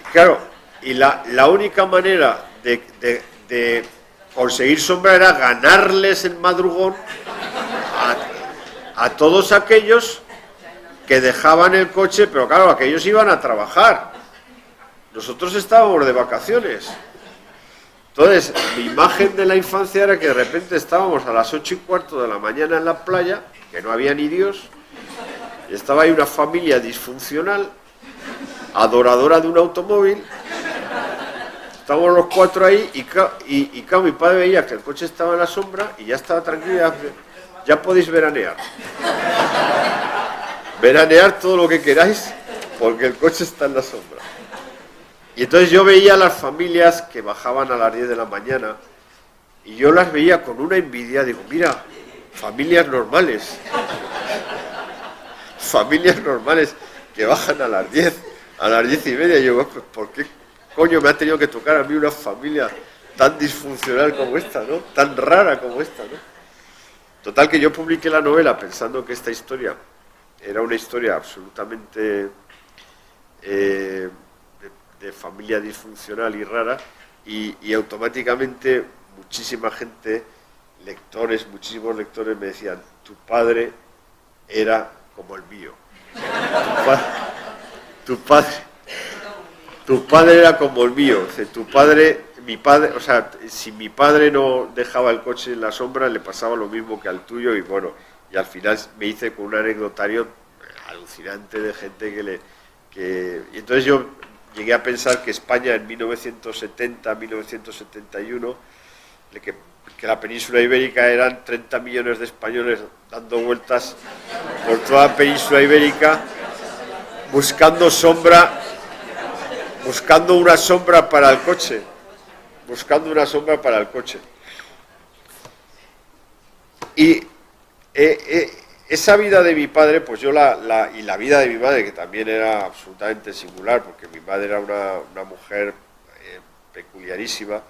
Y claro, y la única manera de conseguir sombra era ganarles el madrugón a todos aquellos que dejaban el coche, pero claro, aquellos iban a trabajar. Nosotros estábamos de vacaciones. Entonces, mi imagen de la infancia era que de repente estábamos a las 8 y cuarto de la mañana en la playa, que no había ni Dios, y estaba ahí una familia disfuncional, adoradora de un automóvil. Estábamos los 4 ahí y claro, mi padre veía que el coche estaba en la sombra y ya estaba tranquilo, ya podéis veranear. Veranear todo lo que queráis, porque el coche está en la sombra. Y entonces yo veía a las familias que bajaban a las 10 de la mañana y yo las veía con una envidia, digo, mira, familias normales que bajan a las 10 y media, y yo, ¿por qué coño me ha tenido que tocar a mí una familia tan disfuncional como esta, ¿no? Tan rara como esta, ¿no? Total, que yo publiqué la novela pensando que esta historia era una historia absolutamente de familia disfuncional y rara, y automáticamente muchísima gente, muchísimos lectores me decían, tu padre era como el mío. Tu padre era como el mío. Mi padre, o sea, si mi padre no dejaba el coche en la sombra, le pasaba lo mismo que al tuyo, y bueno, y al final me hice con un anecdotario alucinante de gente y entonces yo llegué a pensar que España en 1970, 1971, que la península ibérica eran 30 millones de españoles dando vueltas por toda la península ibérica, buscando una sombra para el coche. Y esa vida de mi padre, pues yo y la vida de mi madre, que también era absolutamente singular, porque mi madre era una mujer peculiarísima.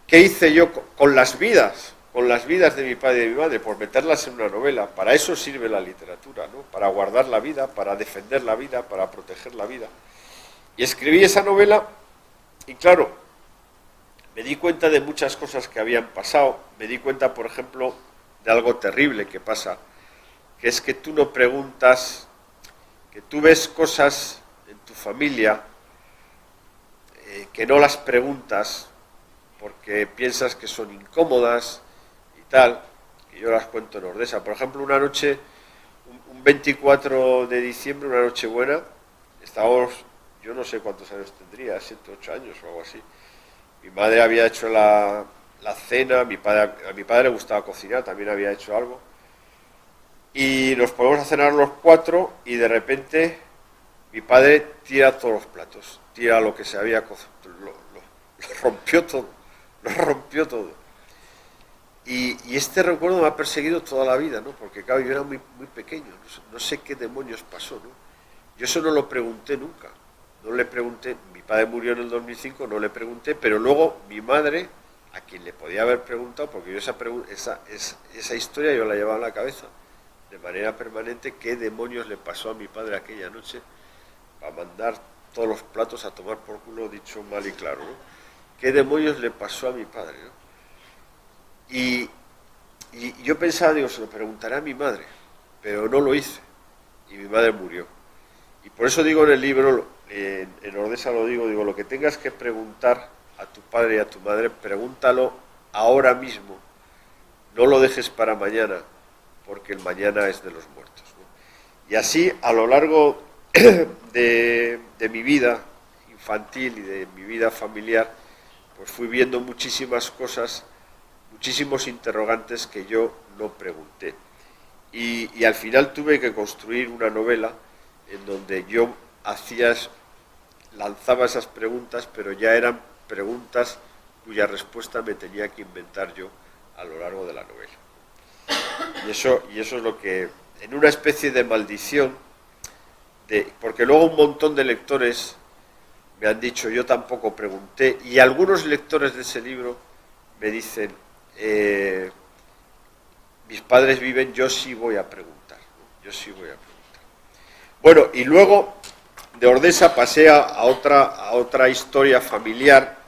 ¿Qué hice yo con las vidas de mi padre y de mi madre? Por meterlas en una novela. Para eso sirve la literatura, ¿no? Para guardar la vida, para defender la vida, para proteger la vida. Y escribí esa novela y claro, me di cuenta de muchas cosas que habían pasado. Me di cuenta, por ejemplo, de algo terrible que pasa, que es que tú no preguntas, que tú ves cosas en tu familia que no las preguntas porque piensas que son incómodas y tal, y yo las cuento en Ordesa. Por ejemplo, una noche, un 24 de diciembre, una noche buena, estábamos, yo no sé cuántos años tendría, 7, 8 años o algo así. Mi madre había hecho la cena, a mi padre le gustaba cocinar, también había hecho algo. Y nos ponemos a cenar los 4 y de repente mi padre tira todos los platos, tira lo que se había cocido, lo rompió todo. Y este recuerdo me ha perseguido toda la vida, ¿no? Porque claro, yo era muy pequeño, no sé qué demonios pasó, ¿no? Yo eso no lo pregunté nunca. no le pregunté, mi padre murió en el 2005, no le pregunté, pero luego mi madre, a quien le podía haber preguntado, porque yo esa historia yo la llevaba en la cabeza de manera permanente, qué demonios le pasó a mi padre aquella noche para mandar todos los platos a tomar por culo, dicho mal y claro, ¿no? ¿Qué demonios le pasó a mi padre, ¿no? Y yo pensaba, digo, se lo preguntaré a mi madre, pero no lo hice, y mi madre murió. Y por eso digo en el libro, en Ordesa lo digo, lo que tengas que preguntar a tu padre y a tu madre, pregúntalo ahora mismo, no lo dejes para mañana, porque el mañana es de los muertos, ¿no? Y así, a lo largo de mi vida infantil y de mi vida familiar, pues fui viendo muchísimas cosas, muchísimos interrogantes que yo no pregunté. Y al final tuve que construir una novela en donde yo lanzaba esas preguntas, pero ya eran preguntas cuya respuesta me tenía que inventar yo a lo largo de la novela. Y eso es lo que, en una especie de maldición, porque luego un montón de lectores me han dicho, yo tampoco pregunté, y algunos lectores de ese libro me dicen, mis padres viven, yo sí voy a preguntar, ¿no? Yo sí voy a preguntar. Bueno, y luego de Ordesa pasé a otra historia familiar.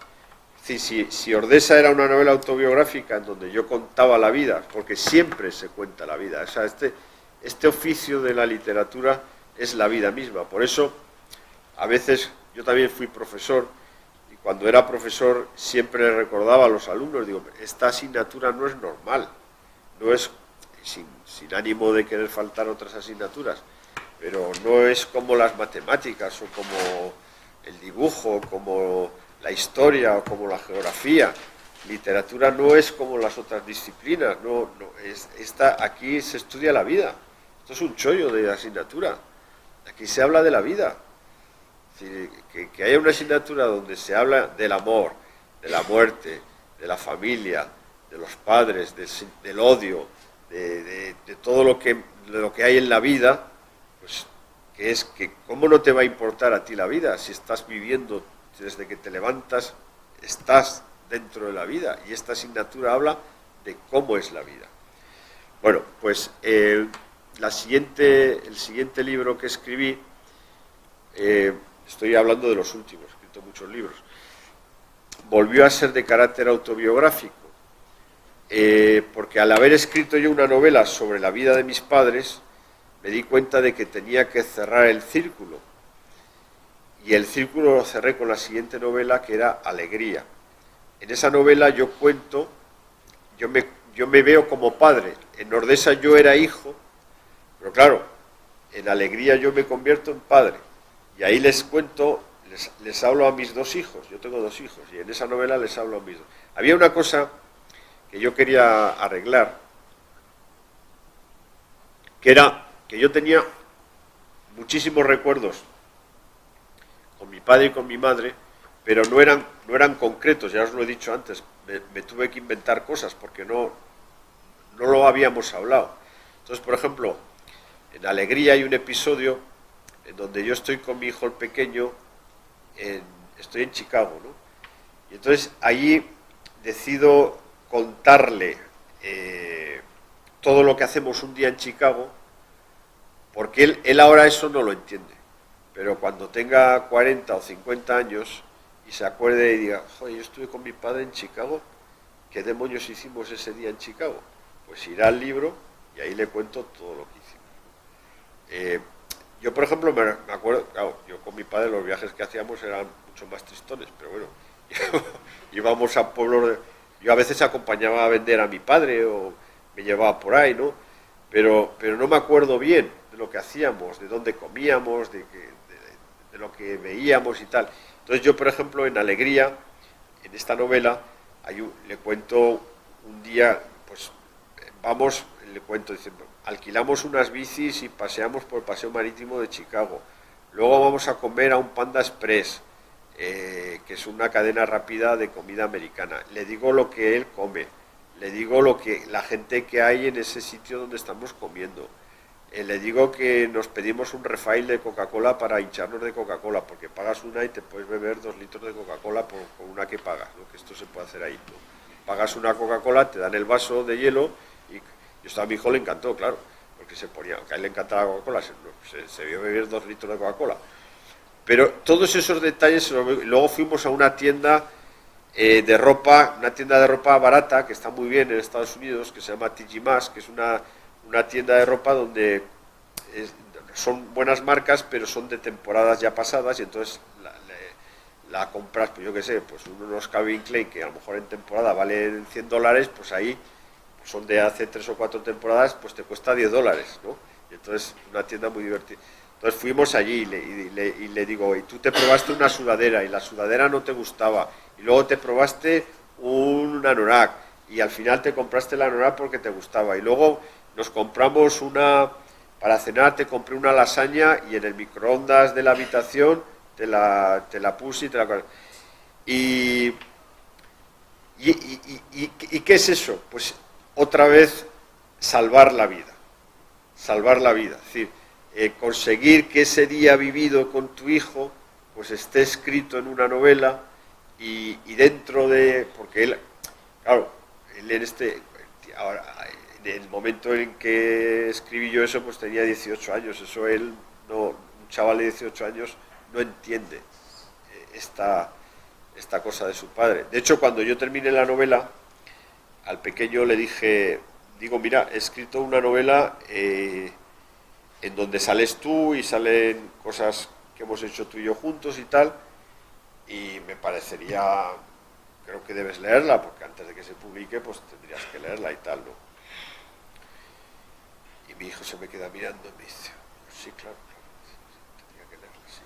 Si Ordesa era una novela autobiográfica en donde yo contaba la vida, porque siempre se cuenta la vida, o sea, este oficio de la literatura es la vida misma. Por eso, a veces, yo también fui profesor, y cuando era profesor siempre le recordaba a los alumnos, digo, esta asignatura no es normal, no es, sin ánimo de querer faltar otras asignaturas, pero no es como las matemáticas, o como el dibujo, como la historia, o como la geografía. Literatura no es como las otras disciplinas, aquí se estudia la vida. Esto es un chollo de asignatura. Aquí se habla de la vida. Es decir, que haya una asignatura donde se habla del amor, de la muerte, de la familia, de los padres, del odio, de todo lo que hay en la vida, pues que cómo no te va a importar a ti la vida si estás viviendo desde que te levantas, estás dentro de la vida, y esta asignatura habla de cómo es la vida. Bueno, pues el siguiente libro que escribí, estoy hablando de los últimos, he escrito muchos libros, volvió a ser de carácter autobiográfico, porque al haber escrito yo una novela sobre la vida de mis padres, me di cuenta de que tenía que cerrar el círculo, y el círculo lo cerré con la siguiente novela, que era Alegría. En esa novela yo cuento, yo me veo como padre. En Ordesa yo era hijo, pero claro, en Alegría yo me convierto en padre. Y ahí les cuento, les hablo a mis dos hijos, yo tengo dos hijos, y en esa novela les hablo a mis dos. Había una cosa que yo quería arreglar, que era que yo tenía muchísimos recuerdos con mi padre y con mi madre, pero no eran concretos, ya os lo he dicho antes, me tuve que inventar cosas porque no lo habíamos hablado. Entonces, por ejemplo, en Alegría hay un episodio en donde yo estoy con mi hijo el pequeño, estoy en Chicago, ¿no? Y entonces allí decido contarle todo lo que hacemos un día en Chicago, porque él ahora eso no lo entiende, pero cuando tenga 40 o 50 años y se acuerde y diga, joder, yo estuve con mi padre en Chicago, ¿qué demonios hicimos ese día en Chicago? Pues irá al libro y ahí le cuento todo lo que hicimos. Yo, por ejemplo, me acuerdo, claro, yo con mi padre los viajes que hacíamos eran mucho más tristones, pero bueno, íbamos a pueblos, yo a veces acompañaba a vender a mi padre o me llevaba por ahí, ¿no? Pero no me acuerdo bien de lo que hacíamos, de dónde comíamos, de lo que veíamos y tal. Entonces yo, por ejemplo, en Alegría, en esta novela, le cuento un día, pues le cuento, dice, alquilamos unas bicis y paseamos por el paseo marítimo de Chicago. Luego vamos a comer a un Panda Express, que es una cadena rápida de comida americana. Le digo lo que él come, le digo la gente que hay en ese sitio donde estamos comiendo. le digo que nos pedimos un refill de Coca-Cola para hincharnos de Coca-Cola, porque pagas una y te puedes beber 2 litros de Coca-Cola por una que pagas, ¿no? Que esto se puede hacer ahí, ¿no? Pagas una Coca-Cola, te dan el vaso de hielo y esto a mi hijo le encantó, claro, porque se ponía, aunque a él le encantaba la Coca-Cola, se vio beber 2 litros de Coca-Cola. Pero todos esos detalles, luego fuimos a una tienda de ropa, una tienda de ropa barata que está muy bien en Estados Unidos, que se llama TG Maxx, que es una tienda de ropa donde son buenas marcas, pero son de temporadas ya pasadas, y entonces la compras, pues yo qué sé, pues unos Calvin Klein que a lo mejor en temporada valen $100, pues ahí pues son de hace 3 o 4 temporadas, pues te cuesta $10, ¿no? Y entonces una tienda muy divertida. Entonces fuimos allí y le digo, y tú te probaste una sudadera y la sudadera no te gustaba, y luego te probaste un anorak y al final te compraste el anorak porque te gustaba, y luego nos compramos para cenar te compré una lasaña y en el microondas de la habitación te la puse y te la... ¿Y qué es eso? Pues otra vez salvar la vida, es decir, conseguir que ese día vivido con tu hijo pues esté escrito en una novela y dentro de... porque él, claro, él ahora, en el momento en que escribí yo eso, pues tenía 18 años, eso él, no, un chaval de 18 años no entiende esta cosa de su padre. De hecho, cuando yo terminé la novela, al pequeño le digo, mira, he escrito una novela en donde sales tú y salen cosas que hemos hecho tú y yo juntos y tal, y me parecería, creo que debes leerla, porque antes de que se publique, pues tendrías que leerla y tal, ¿no? Y mi hijo se me queda mirando y me dice, sí, claro, tendría que leerla, sí.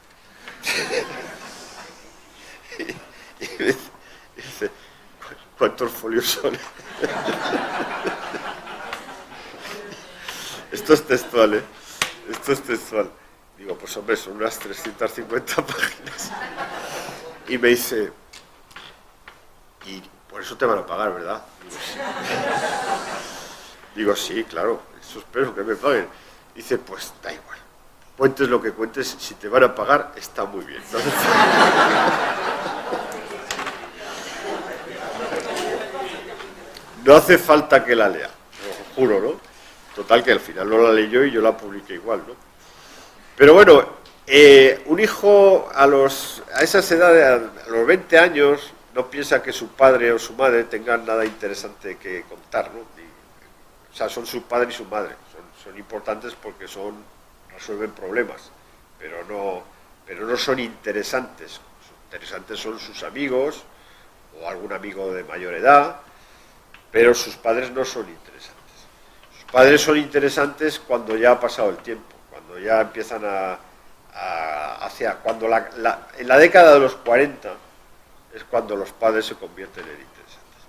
y dice, ¿cuántos folios son? Esto es textual, ¿eh? Esto es textual. Digo, pues hombre, son unas 350 páginas. Y me dice, y por eso te van a pagar, ¿verdad? Digo, sí, claro, eso espero que me paguen. Dice, pues da igual, cuentes lo que cuentes, si te van a pagar, está muy bien. Entonces, no hace falta que la lea, lo juro, ¿no? Total, que al final no la leyó y yo la publiqué igual, ¿no? Pero bueno, un hijo a esas edades, a los 20 años, no piensa que su padre o su madre tengan nada interesante que contar, ¿no? O sea, son su padre y su madre, son importantes porque resuelven problemas, pero no son interesantes. Interesantes son sus amigos o algún amigo de mayor edad, pero sus padres no son interesantes. Sus padres son interesantes cuando ya ha pasado el tiempo, cuando ya empiezan en la década de los 40 es cuando los padres se convierten en interesantes.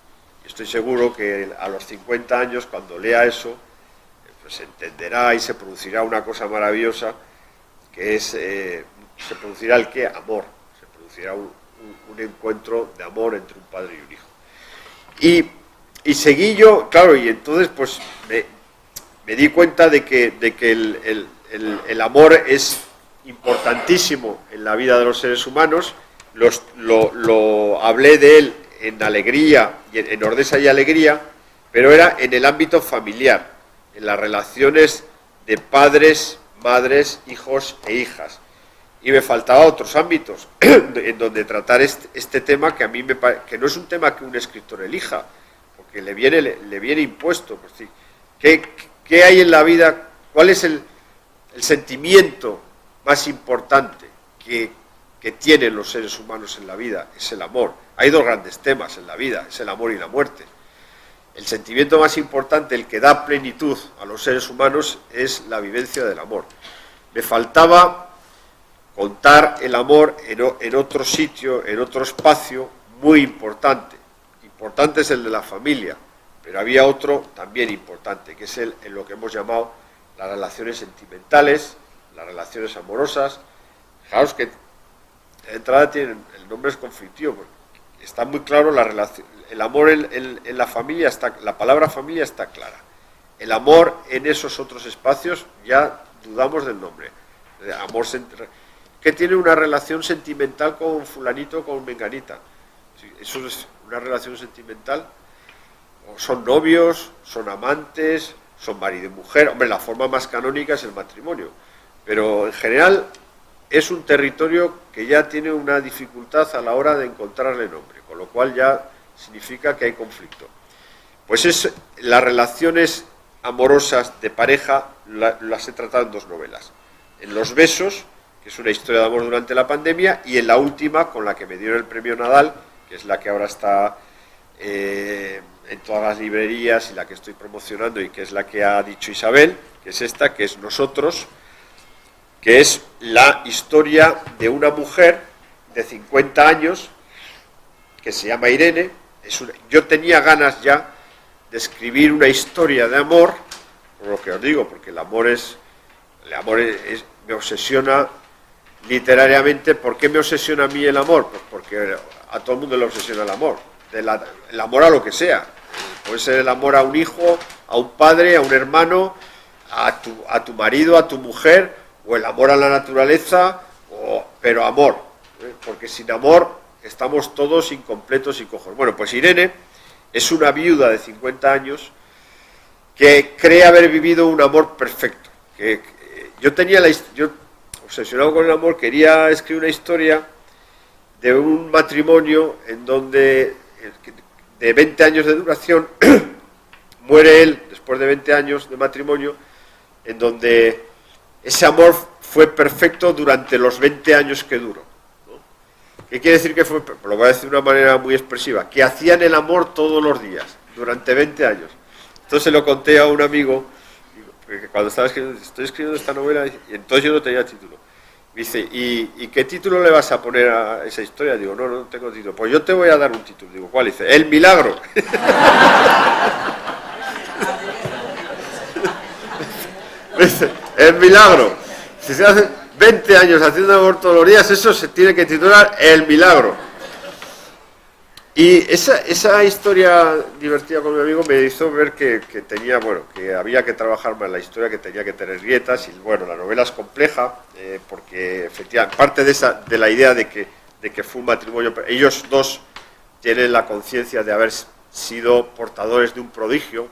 Y estoy seguro que a los 50 años, cuando lea eso, pues entenderá y se producirá una cosa maravillosa, que es, se producirá el qué, amor, se producirá un encuentro de amor entre un padre y un hijo. Y seguí yo, claro, y entonces pues me di cuenta de que el amor es importantísimo en la vida de los seres humanos. Lo hablé de él en alegría, en Ordesa y alegría, pero era en el ámbito familiar, en las relaciones de padres, madres, hijos e hijas. Y me faltaba otros ámbitos en donde tratar este tema, que a mí que no es un tema que un escritor elija, porque le viene impuesto. Pues sí. ¿Qué hay en la vida? ¿Cuál es el sentimiento más importante que tienen los seres humanos en la vida? Es el amor. Hay dos grandes temas en la vida, es el amor y la muerte. El sentimiento más importante, el que da plenitud a los seres humanos, es la vivencia del amor. Me faltaba contar el amor en otro sitio, en otro espacio muy importante. Importante es el de la familia, pero había otro también importante, que es en lo que hemos llamado las relaciones sentimentales, las relaciones amorosas. Fijaos que de entrada el nombre es conflictivo, porque está muy claro la relación. El amor en la familia la palabra familia está clara. El amor en esos otros espacios, ya dudamos del nombre. Amor que tiene una relación sentimental con fulanito o con menganita. Eso es una relación sentimental. Son novios, son amantes, son marido y mujer. Hombre, la forma más canónica es el matrimonio. Pero en general es un territorio que ya tiene una dificultad a la hora de encontrarle nombre, con lo cual ya significa que hay conflicto. Pues las relaciones amorosas de pareja las he tratado en 2 novelas. En Los besos, que es una historia de amor durante la pandemia, y en la última, con la que me dieron el premio Nadal, que es la que ahora está en todas las librerías y la que estoy promocionando y que es la que ha dicho Isabel, que es esta, que es Nosotros, que es la historia de una mujer de 50 años que se llama Irene. Yo tenía ganas ya de escribir una historia de amor, por lo que os digo, porque el amor me obsesiona literariamente. ¿Por qué me obsesiona a mí el amor? Pues porque a todo el mundo le obsesiona el amor, el amor a lo que sea. Puede ser el amor a un hijo, a un padre, a un hermano, a tu marido, a tu mujer, o el amor a la naturaleza, pero amor, porque sin amor estamos todos incompletos y cojos. Bueno, pues Irene es una viuda de 50 años que cree haber vivido un amor perfecto. Yo obsesionado con el amor, quería escribir una historia de un matrimonio en donde, de 20 años de duración, muere él después de 20 años de matrimonio, en donde ese amor fue perfecto durante los 20 años que duró, ¿no? ¿Qué quiere decir que fue? Lo voy a decir de una manera muy expresiva, que hacían el amor todos los días, durante 20 años. Entonces se lo conté a un amigo, porque cuando estoy escribiendo esta novela, y entonces yo no tenía título. Me dice, ¿y qué título le vas a poner a esa historia? Digo, no tengo título. Pues yo te voy a dar un título. Digo, ¿cuál? Dice, El milagro. Dice, El milagro. Si se hace 20 años haciendo amor todos los días, eso se tiene que titular El milagro. Y esa historia divertida con mi amigo me hizo ver que había que trabajar más la historia, que tenía que tener grietas. Y bueno, la novela es compleja, porque efectivamente parte de la idea de que fue un matrimonio. Ellos dos tienen la conciencia de haber sido portadores de un prodigio.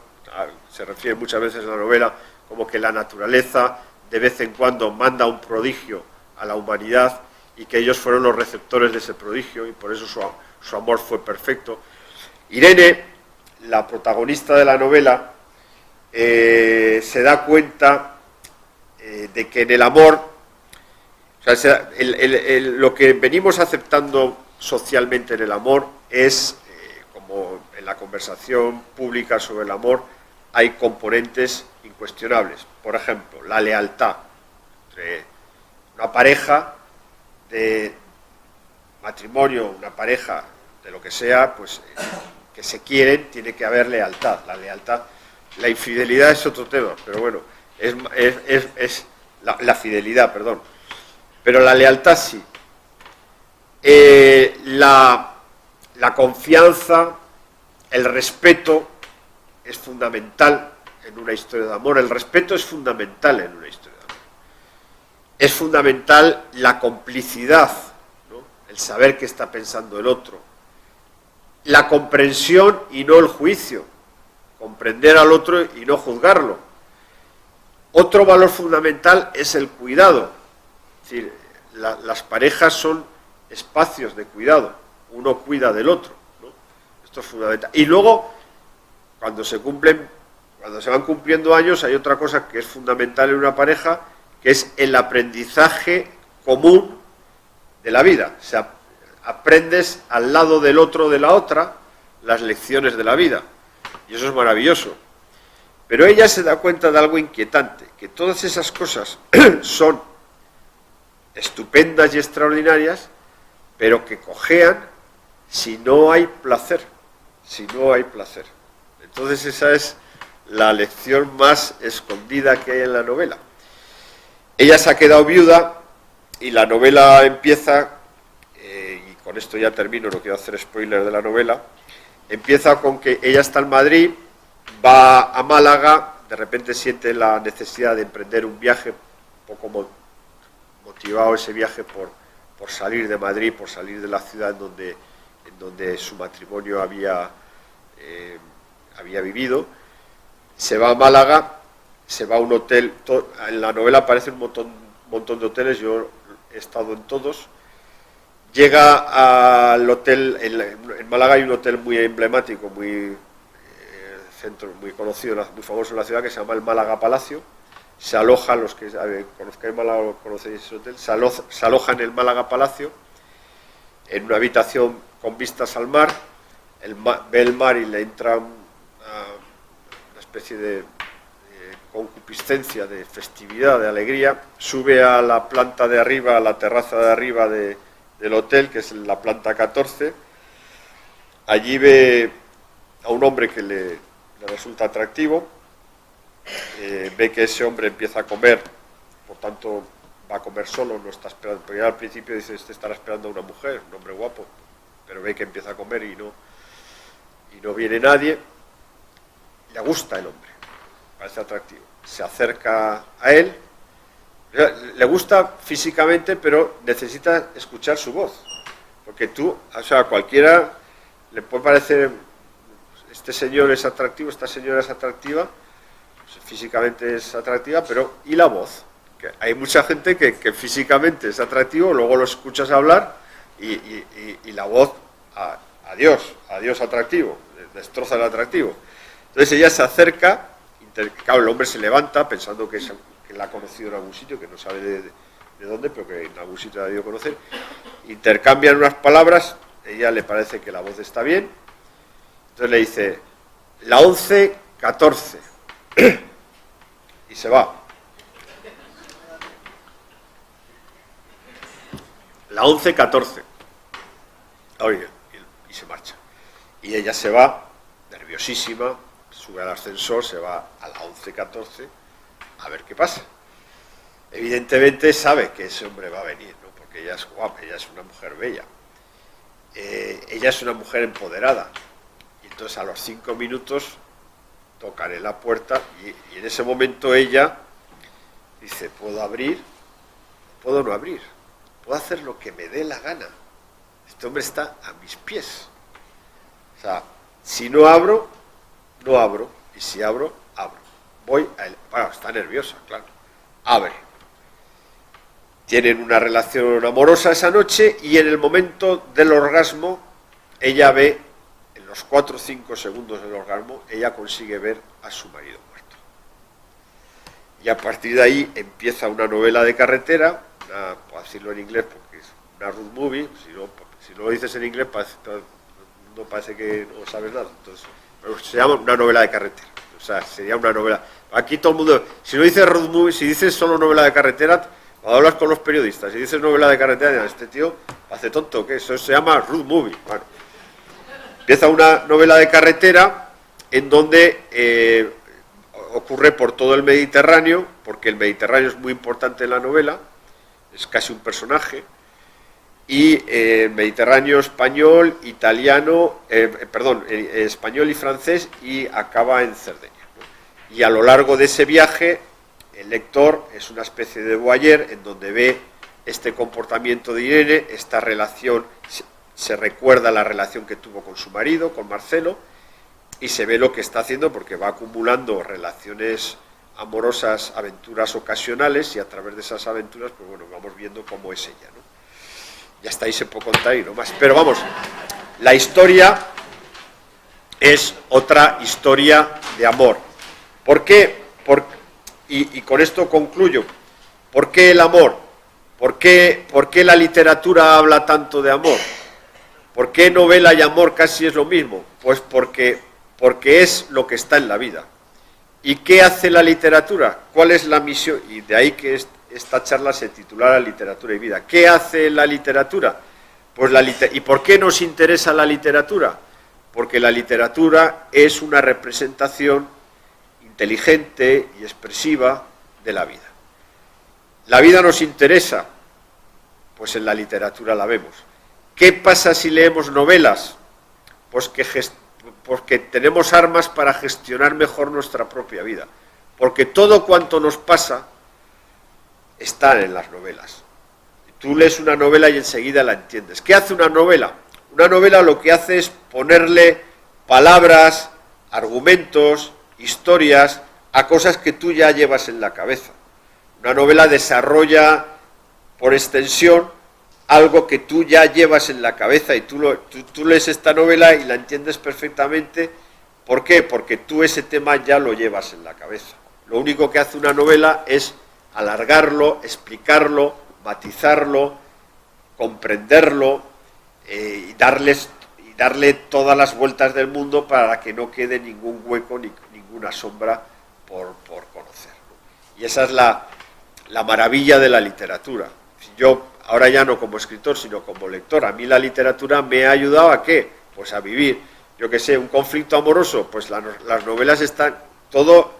Se refiere muchas veces en la novela como que la naturaleza de vez en cuando manda un prodigio a la humanidad y que ellos fueron los receptores de ese prodigio y por eso su amor fue perfecto. Irene, la protagonista de la novela, se da cuenta de que en el amor, o sea, lo que venimos aceptando socialmente en el amor es, como en la conversación pública sobre el amor, hay componentes incuestionables. Por ejemplo, la lealtad entre una pareja de matrimonio, una pareja de lo que sea, pues que se quieren, tiene que haber lealtad. La lealtad, la infidelidad es otro tema, pero bueno, es la fidelidad, perdón. Pero la lealtad sí. La confianza, el respeto es fundamental en una historia de amor. El respeto es fundamental en una historia de amor. Es fundamental la complicidad, ¿no? El saber qué está pensando el otro. La comprensión y no el juicio. Comprender al otro y no juzgarlo. Otro valor fundamental es el cuidado. Es decir, las parejas son espacios de cuidado. Uno cuida del otro, ¿no? Esto es fundamental. Y luego, cuando se van cumpliendo años, hay otra cosa que es fundamental en una pareja, que es el aprendizaje común de la vida. O sea, aprendes al lado del otro o de la otra las lecciones de la vida. Y eso es maravilloso. Pero ella se da cuenta de algo inquietante, que todas esas cosas son estupendas y extraordinarias, pero que cojean si no hay placer. Si no hay placer. Entonces esa es la lección más escondida que hay en la novela. Ella se ha quedado viuda y la novela empieza, y con esto ya termino, no quiero hacer spoiler de la novela, empieza con que ella está en Madrid, va a Málaga, de repente siente la necesidad de emprender un viaje, un poco motivado ese viaje por salir de Madrid, por salir de la ciudad en donde su matrimonio había vivido. Se va a Málaga, se va a un hotel, en la novela aparece un montón de hoteles, yo he estado en todos. Llega al hotel, en Málaga hay un hotel muy emblemático, muy conocido, muy famoso en la ciudad, que se llama el Málaga Palacio. Se aloja, los que conozcáis Málaga conocéis ese hotel, se aloja en el Málaga Palacio, en una habitación con vistas al mar, ve el mar y le entra una especie de concupiscencia, de festividad, de alegría. Sube a la planta de arriba, a la terraza de arriba del hotel, que es la planta 14. Allí ve a un hombre que le resulta atractivo, ve que ese hombre empieza a comer, por tanto va a comer solo, no está esperando, porque al principio dice, este estará esperando a una mujer, un hombre guapo, pero ve que empieza a comer y no viene nadie. Le gusta el hombre, parece atractivo, se acerca a él, le gusta físicamente, pero necesita escuchar su voz, porque a cualquiera le puede parecer, este señor es atractivo, esta señora es atractiva, físicamente es atractiva, pero ¿y la voz? Que hay mucha gente que físicamente es atractivo, luego lo escuchas hablar y la voz, adiós atractivo, destroza el atractivo. Entonces ella se acerca, claro, el hombre se levanta pensando que la ha conocido en algún sitio, que no sabe de dónde, pero que en algún sitio la ha debido conocer. Intercambian unas palabras, ella le parece que la voz está bien, entonces le dice, la 11:14, y se va. La 11:14, oye, y se marcha. Y ella se va, nerviosísima, sube al ascensor, se va a la 11:14 a ver qué pasa. Evidentemente sabe que ese hombre va a venir, ¿no? Porque ella es guapa, ella es una mujer bella, ella es una mujer empoderada. Y entonces a los 5 minutos tocan en la puerta y en ese momento ella dice, ¿puedo abrir? ¿Puedo no abrir? ¿Puedo hacer lo que me dé la gana? Este hombre está a mis pies. O sea, si no abro, no abro, y si abro, abro. Voy a él. Bueno, está nerviosa, claro. Abre. Tienen una relación amorosa esa noche y en el momento del orgasmo, ella ve, en los 4 o 5 segundos del orgasmo, ella consigue ver a su marido muerto. Y a partir de ahí empieza una novela de carretera, por decirlo en inglés, porque es una road movie, si no lo dices en inglés no parece que no sabes nada. Entonces, se llama una novela de carretera. O sea, sería una novela. Aquí todo el mundo, si no dices road movie, si dices solo novela de carretera, cuando hablas con los periodistas, si dices novela de carretera, dirán, este tío hace tonto, que eso se llama road movie. Bueno, empieza una novela de carretera en donde ocurre por todo el Mediterráneo, porque el Mediterráneo es muy importante en la novela, es casi un personaje, y Mediterráneo español, italiano, español y francés, y acaba en Cerdeña, ¿no? Y a lo largo de ese viaje, el lector es una especie de voyeur en donde ve este comportamiento de Irene, esta relación, se recuerda la relación que tuvo con su marido, con Marcelo, y se ve lo que está haciendo porque va acumulando relaciones amorosas, aventuras ocasionales, y a través de esas aventuras, pues bueno, vamos viendo cómo es ella, ¿no? Y hasta ahí se puede contar y no más. Pero vamos, la historia es otra historia de amor. ¿Por qué? Y con esto concluyo. ¿Por qué el amor? ¿Por qué la literatura habla tanto de amor? ¿Por qué novela y amor casi es lo mismo? Pues porque es lo que está en la vida. ¿Y qué hace la literatura? ¿Cuál es la misión? Y de ahí que esta charla se titulara Literatura y Vida. ¿Qué hace la literatura? Pues ¿y por qué nos interesa la literatura? Porque la literatura es una representación inteligente y expresiva de la vida. ¿La vida nos interesa? Pues en la literatura la vemos. ¿Qué pasa si leemos novelas? Pues porque tenemos armas para gestionar mejor nuestra propia vida. porque todo cuanto nos pasa está en las novelas. Tú lees una novela y enseguida la entiendes. ¿Qué hace una novela? Una novela lo que hace es ponerle palabras, argumentos, historias a cosas que tú ya llevas en la cabeza. Una novela desarrolla por extensión algo que tú ya llevas en la cabeza y tú lees esta novela y la entiendes perfectamente. ¿Por qué? Porque tú ese tema ya lo llevas en la cabeza. Lo único que hace una novela es alargarlo, explicarlo, matizarlo, comprenderlo y darle todas las vueltas del mundo para que no quede ningún hueco ni ninguna sombra por conocer. Y esa es la maravilla de la literatura. Yo ahora ya no como escritor, sino como lector, a mí la literatura me ha ayudado ¿a qué? Pues a vivir, yo qué sé, un conflicto amoroso, pues las novelas están, todo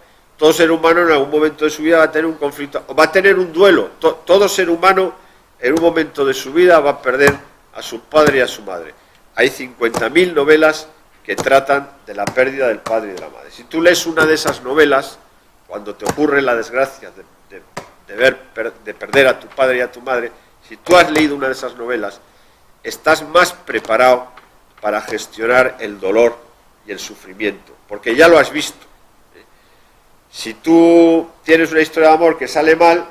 ser humano en algún momento de su vida va a tener un conflicto, va a tener un duelo, todo ser humano en un momento de su vida va a perder a su padre y a su madre. Hay 50.000 novelas que tratan de la pérdida del padre y de la madre. Si tú lees una de esas novelas, cuando te ocurre la desgracia de perder a tu padre y a tu madre, si tú has leído una de esas novelas, estás más preparado para gestionar el dolor y el sufrimiento, porque ya lo has visto. Si tú tienes una historia de amor que sale mal,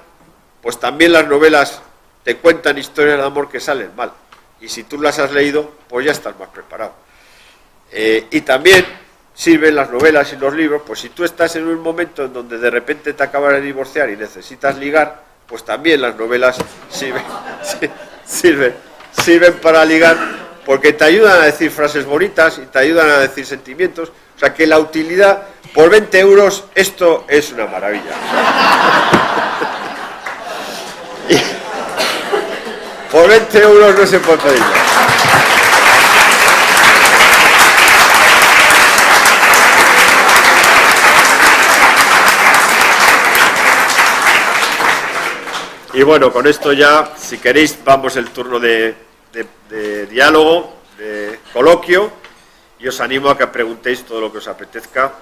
pues también las novelas te cuentan historias de amor que salen mal. Y si tú las has leído, pues ya estás más preparado. Y también sirven las novelas y los libros, pues si tú estás en un momento en donde de repente te acabas de divorciar y necesitas ligar, pues también las novelas sirven para ligar, porque te ayudan a decir frases bonitas y te ayudan a decir sentimientos. O sea que la utilidad, por 20 euros, esto es una maravilla. Por 20 euros no se puede pedir más. Y bueno, con esto ya, si queréis, vamos el turno de diálogo, de coloquio, y os animo a que preguntéis todo lo que os apetezca.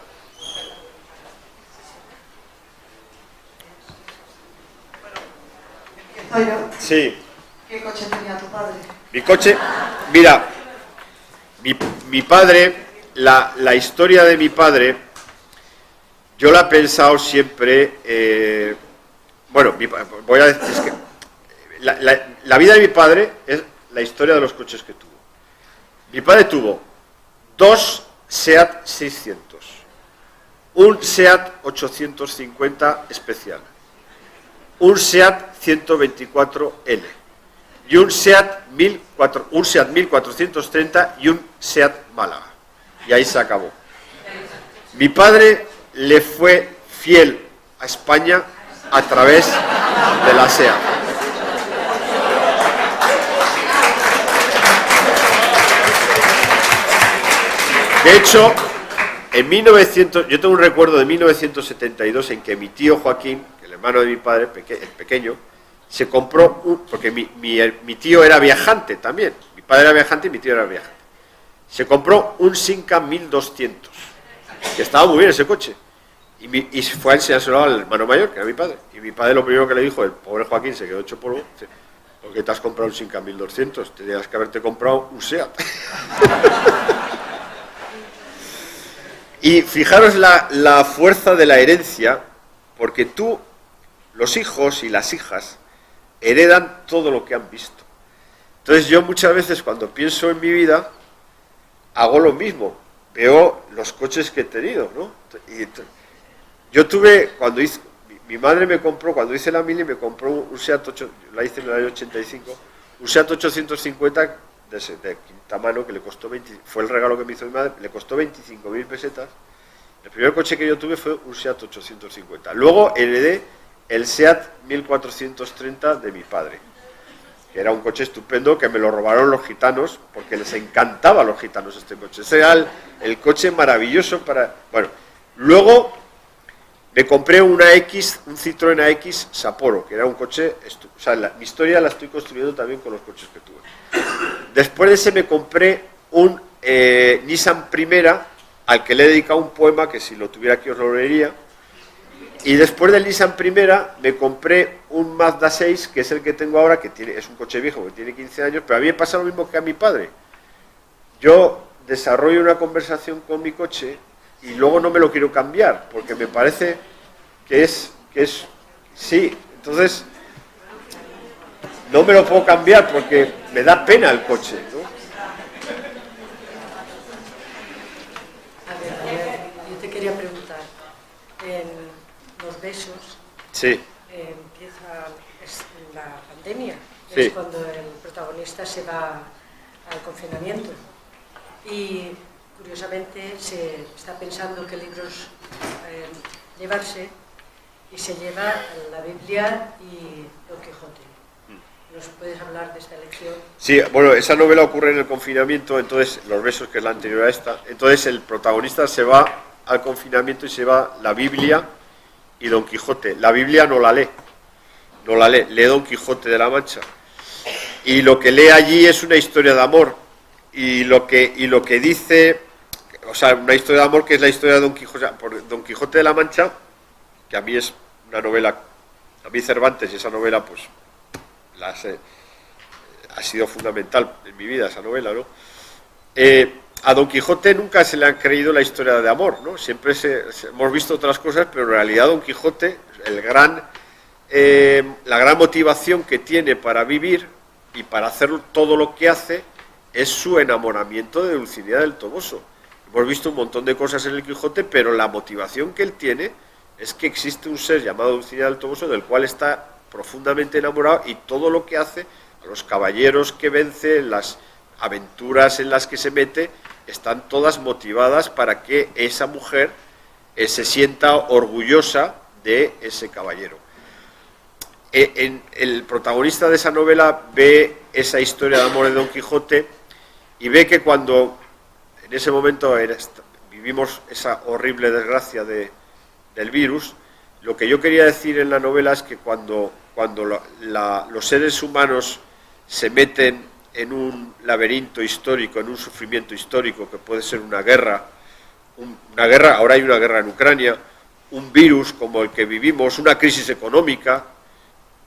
¿Empiezo yo? Sí. ¿Qué coche tenía tu padre? Mi coche, mira, mi padre, la historia de mi padre, yo la he pensado siempre, voy a decir, es que la vida de mi padre es la historia de los coches que tuvo. Mi padre tuvo 2 SEAT 600, un SEAT 850 especial, un SEAT 124L y un SEAT 1430 y un SEAT Málaga. Y ahí se acabó. Mi padre le fue fiel a España a través de la SEAT. De hecho, yo tengo un recuerdo de 1972 en que mi tío Joaquín, el hermano de mi padre, el pequeño, se compró porque mi tío era viajante también, mi padre era viajante y mi tío era viajante. Se compró un Simca 1200, que estaba muy bien ese coche, y fue a enseñárselo al hermano mayor, que era mi padre, y mi padre lo primero que le dijo, el pobre Joaquín se quedó hecho polvo, dice, ¿por qué te has comprado un Simca 1200? Tenías que haberte comprado un SEAT. Y fijaros la fuerza de la herencia, porque los hijos y las hijas, heredan todo lo que han visto. Entonces yo muchas veces cuando pienso en mi vida, hago lo mismo, veo los coches que he tenido, ¿no? Y yo tuve, mi madre me compró, cuando hice la mili, me compró un SEAT 8, la hice en el año 85, un SEAT 850 de quinta mano, que le costó fue el regalo que me hizo mi madre, le costó 25.000 pesetas. El primer coche que yo tuve fue un SEAT 850. Luego heredé el SEAT 1430 de mi padre, que era un coche estupendo, que me lo robaron los gitanos, porque les encantaba a los gitanos este coche. Ese era el coche maravilloso para... Bueno, luego me compré un Citroën AX Sapporo, que era un coche... O sea, mi historia la estoy construyendo también con los coches que tuve. Después de ese me compré un Nissan Primera, al que le he dedicado un poema, que si lo tuviera aquí os lo leería. Y después del Nissan Primera me compré un Mazda 6, que es el que tengo ahora, que es un coche viejo, que tiene 15 años, pero a mí me pasa lo mismo que a mi padre. Yo desarrollo una conversación con mi coche y luego no me lo quiero cambiar, porque me parece que es sí, entonces no me lo puedo cambiar porque me da pena el coche, ¿no? A ver, yo te quería preguntar, en Los Besos Sí. empieza la pandemia, Sí. es cuando el protagonista se va al confinamiento y curiosamente se está pensando qué libros llevarse y se lleva la Biblia y Don Quijote. ¿Nos puedes hablar de esta elección? Sí, bueno, esa novela ocurre en el confinamiento, entonces, Los Besos, que es la anterior a esta, entonces el protagonista se va al confinamiento y se va la Biblia y Don Quijote. La Biblia no la lee, lee Don Quijote de la Mancha. Y lo que lee allí es una historia de amor, y lo que dice, o sea, una historia de amor que es la historia de Don Quijote, por Don Quijote de la Mancha, que a mí es una novela, a mí Cervantes y esa novela, pues, ha sido fundamental en mi vida esa novela, ¿no? A Don Quijote nunca se le han creído la historia de amor, ¿no? Siempre hemos visto otras cosas, pero en realidad Don Quijote, la gran motivación que tiene para vivir y para hacer todo lo que hace es su enamoramiento de Dulcinea del Toboso. Hemos visto un montón de cosas en el Quijote, pero la motivación que él tiene es que existe un ser llamado Dulcinea del Toboso del cual está profundamente enamorado, y todo lo que hace, a los caballeros que vence, las aventuras en las que se mete, están todas motivadas para que esa mujer se sienta orgullosa de ese caballero. El protagonista de esa novela ve esa historia de amor de Don Quijote y ve que cuando en ese momento vivimos esa horrible desgracia del virus, lo que yo quería decir en la novela es que cuando los seres humanos se meten en un laberinto histórico, en un sufrimiento histórico que puede ser una guerra, ahora hay una guerra en Ucrania, un virus como el que vivimos, una crisis económica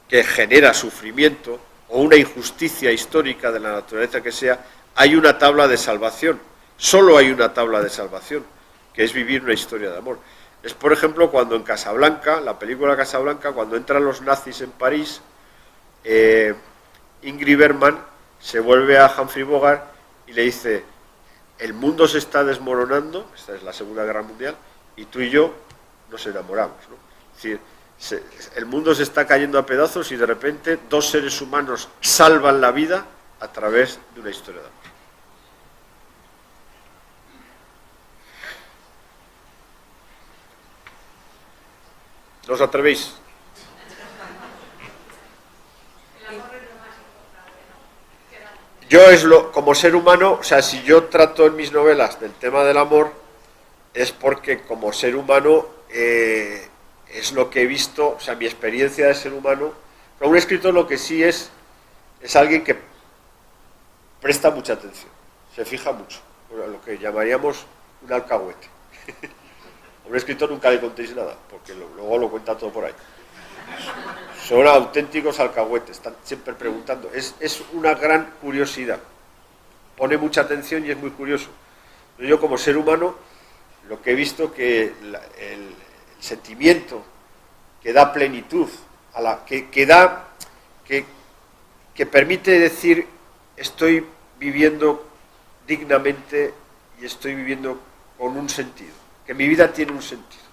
que genera sufrimiento, o una injusticia histórica de la naturaleza que sea, hay una tabla de salvación, solo hay una tabla de salvación, que es vivir una historia de amor. Es, por ejemplo, cuando en Casablanca, la película Casablanca, cuando entran los nazis en París, Ingrid Bergman se vuelve a Humphrey Bogart y le dice: el mundo se está desmoronando, esta es la Segunda Guerra Mundial, y tú y yo nos enamoramos, ¿no? Es decir, el mundo se está cayendo a pedazos y de repente dos seres humanos salvan la vida a través de una historia de amor. ¿No os atrevéis? Yo como ser humano, o sea, si yo trato en mis novelas del tema del amor, es porque como ser humano es lo que he visto, o sea, mi experiencia de ser humano. Pero un escritor lo que sí es alguien que presta mucha atención, se fija mucho, lo que llamaríamos un alcahuete. A un escritor nunca le contéis nada, porque luego lo cuenta todo por ahí. Son auténticos alcahuetes, están siempre preguntando. Es una gran curiosidad. Pone mucha atención y es muy curioso. Yo como ser humano, lo que he visto que el sentimiento que da plenitud, que permite decir estoy viviendo dignamente y estoy viviendo con un sentido, que mi vida tiene un sentido,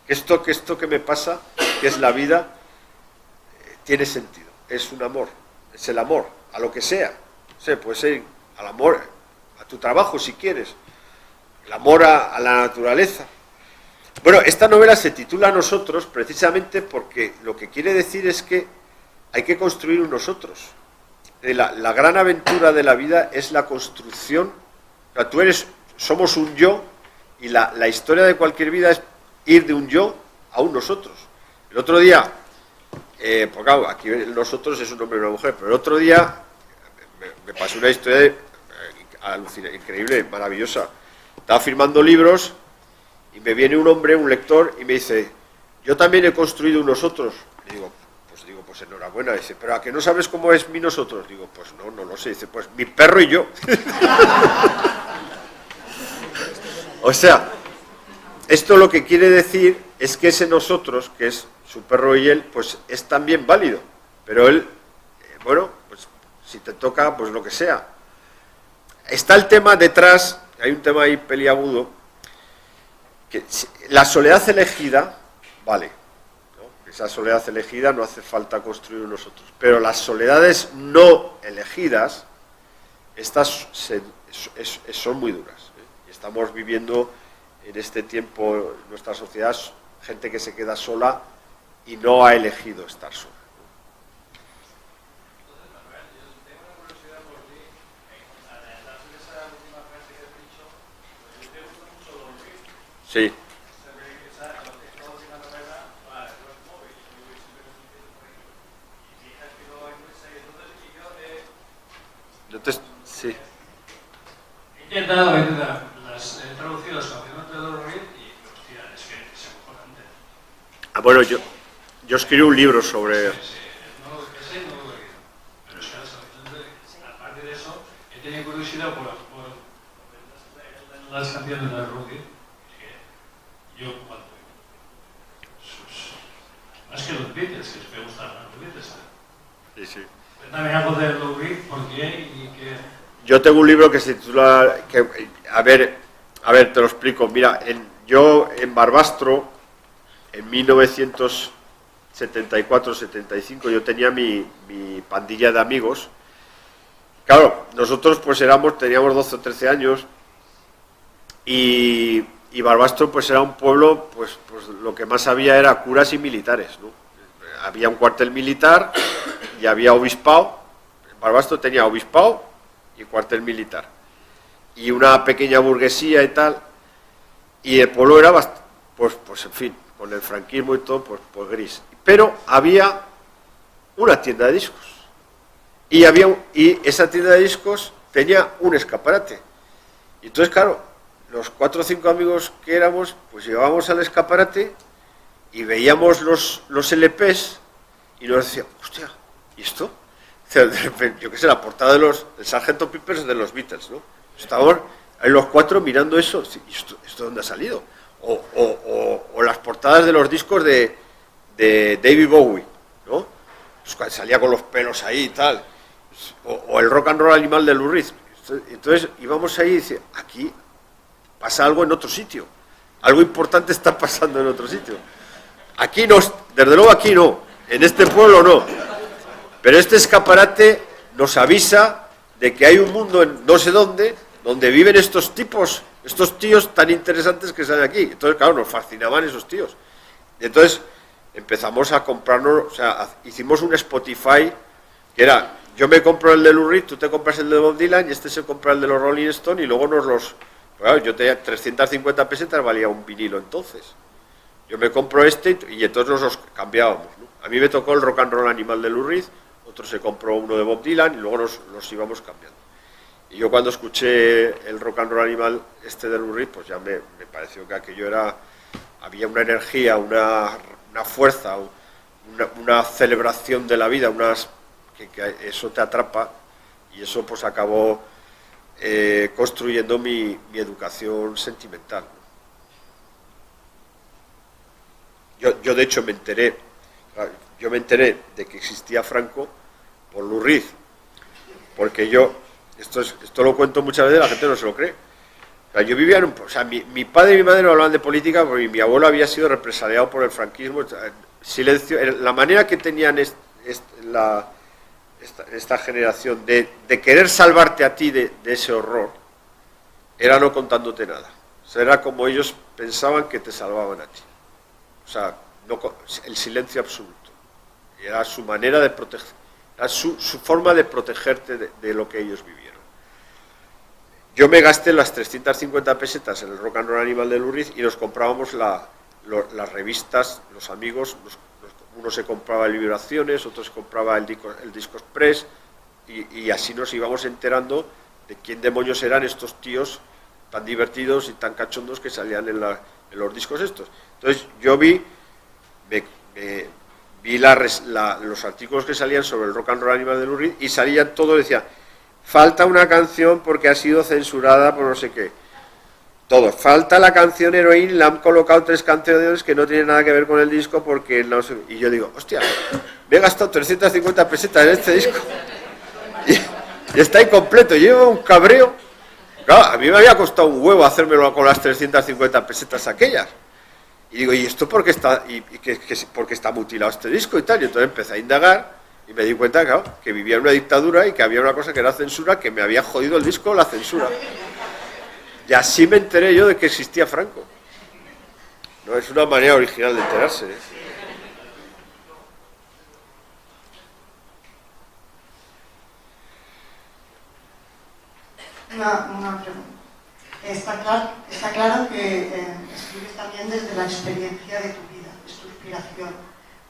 que esto que me pasa, que es la vida, tiene sentido, es un amor, es el amor, a lo que sea, o sea, puede ser al amor, a tu trabajo si quieres, el amor a la naturaleza. Bueno, esta novela se titula Nosotros precisamente porque lo que quiere decir es que hay que construir un nosotros. La gran aventura de la vida es la construcción. O sea, somos un yo, y la historia de cualquier vida es ir de un yo a un nosotros. El otro día, porque claro, aquí el nosotros es un hombre y una mujer, pero el otro día me pasó una historia alucinante, increíble, maravillosa. Estaba firmando libros y me viene un hombre, un lector, y me dice: yo también he construido unos otros. Y digo, pues enhorabuena. Dice, pero ¿a que no sabes cómo es mi nosotros? Digo, pues no lo sé. Dice, pues mi perro y yo. O sea, esto lo que quiere decir es que ese nosotros, que es su perro y él, pues es también válido. Pero él, bueno, pues si te toca, pues lo que sea. Está el tema detrás, hay un tema ahí peliagudo, que la soledad elegida, vale, ¿no? Esa soledad elegida no hace falta construir nosotros, pero las soledades no elegidas, estas son muy duras, ¿eh? Estamos viviendo en este tiempo, en nuestra sociedad, gente que se queda sola y no ha elegido estar sola. Sí. Sí. He intentado las he traducido las canciones de Lou Reed y hostia, es que es acojonante. Bueno, yo escribí un libro sobre... Sí, ese no lo he leído, pero es que aparte de eso he tenido curiosidad por las canciones de Lou Reed. Yo cuando más que los Beatles, que me gustan los Beatles. Sí, sí. Cuéntame algo de Lou Reed, por qué y qué. Yo tengo un libro que se titula, a ver, te lo explico. Mira, yo en Barbastro, en 1974-75, yo tenía mi pandilla de amigos. Claro, nosotros pues teníamos 12 o 13 años y Barbastro pues era un pueblo, pues lo que más había era curas y militares, ¿no? Había un cuartel militar y había obispado. Barbastro tenía obispado y cuartel militar y una pequeña burguesía y tal, y el pueblo era pues en fin, con el franquismo y todo, pues gris, pero había una tienda de discos y esa tienda de discos tenía un escaparate, y entonces claro, los 4 o 5 amigos que éramos, pues llegábamos al escaparate y veíamos los LPs y nos decíamos, hostia, ¿y esto? De repente, yo qué sé, la portada del Sgt. Pepper's de los Beatles, ¿no? Estábamos ahí los 4 mirando eso, ¿y esto dónde ha salido? O las portadas de los discos de David Bowie, ¿no? Salía con los pelos ahí y tal, o el Rock and Roll Animal de Lou Reed. Entonces íbamos ahí y dice, aquí pasa algo en otro sitio, algo importante está pasando en otro sitio. Aquí no, desde luego aquí no, en este pueblo no. Pero este escaparate nos avisa de que hay un mundo en no sé dónde, donde viven estos tipos, estos tíos tan interesantes que salen aquí. Entonces, claro, nos fascinaban esos tíos. Y entonces empezamos a comprarnos, o sea, hicimos un Spotify que era, yo me compro el de Lou Reed, tú te compras el de Bob Dylan y este se compra el de los Rolling Stones y luego claro, yo tenía 350 pesetas, valía un vinilo entonces. Yo me compro este y entonces nos los cambiábamos, ¿no? A mí me tocó el Rock and Roll Animal de Lou Reed, otro se compró uno de Bob Dylan y luego nos íbamos cambiando. Y yo cuando escuché el Rock and Roll Animal de Lou Reed, pues ya me pareció que aquello había una energía, una fuerza, una celebración de la vida, que eso te atrapa, y eso pues acabó construyendo mi educación sentimental. Yo de hecho me enteré de que existía Franco por Lou Reed, porque esto lo cuento muchas veces, la gente no se lo cree. O sea, yo vivía mi padre y mi madre no hablaban de política porque mi abuelo había sido represaliado por el franquismo. Silencio, la manera que tenían esta generación de querer salvarte a ti de ese horror era no contándote nada. O sea, era como ellos pensaban que te salvaban a ti. O sea, el silencio absoluto. Era su manera de proteger, era su forma de protegerte de lo que ellos vivieron. Yo me gasté las 350 pesetas en el Rock and Roll Animal de Lou Reed y nos comprábamos las revistas, los amigos, uno se compraba Liberaciones, otro se compraba el Disco Express y así nos íbamos enterando de quién demonios eran estos tíos tan divertidos y tan cachondos que salían en los discos estos. Entonces yo vi vi los artículos que salían sobre el rock and roll animal de Lou Reed y salían todos, decían, falta una canción porque ha sido censurada por no sé qué. Todos, falta la canción Heroin, le han colocado 3 canciones que no tienen nada que ver con el disco porque no sé. Y yo digo, hostia, me he gastado 350 pesetas en este disco y está incompleto, llevo un cabreo. Claro, a mí me había costado un huevo hacérmelo con las 350 pesetas aquellas. Y digo, ¿y esto por qué está, por qué está mutilado este disco y tal? Y entonces empecé a indagar y me di cuenta, claro, que vivía en una dictadura y que había una cosa que era censura, que me había jodido el disco, la censura. Y así me enteré yo de que existía Franco. No, es una manera original de enterarse, ¿eh? Una pregunta. Está claro que escribes también desde la experiencia de tu vida, es tu inspiración,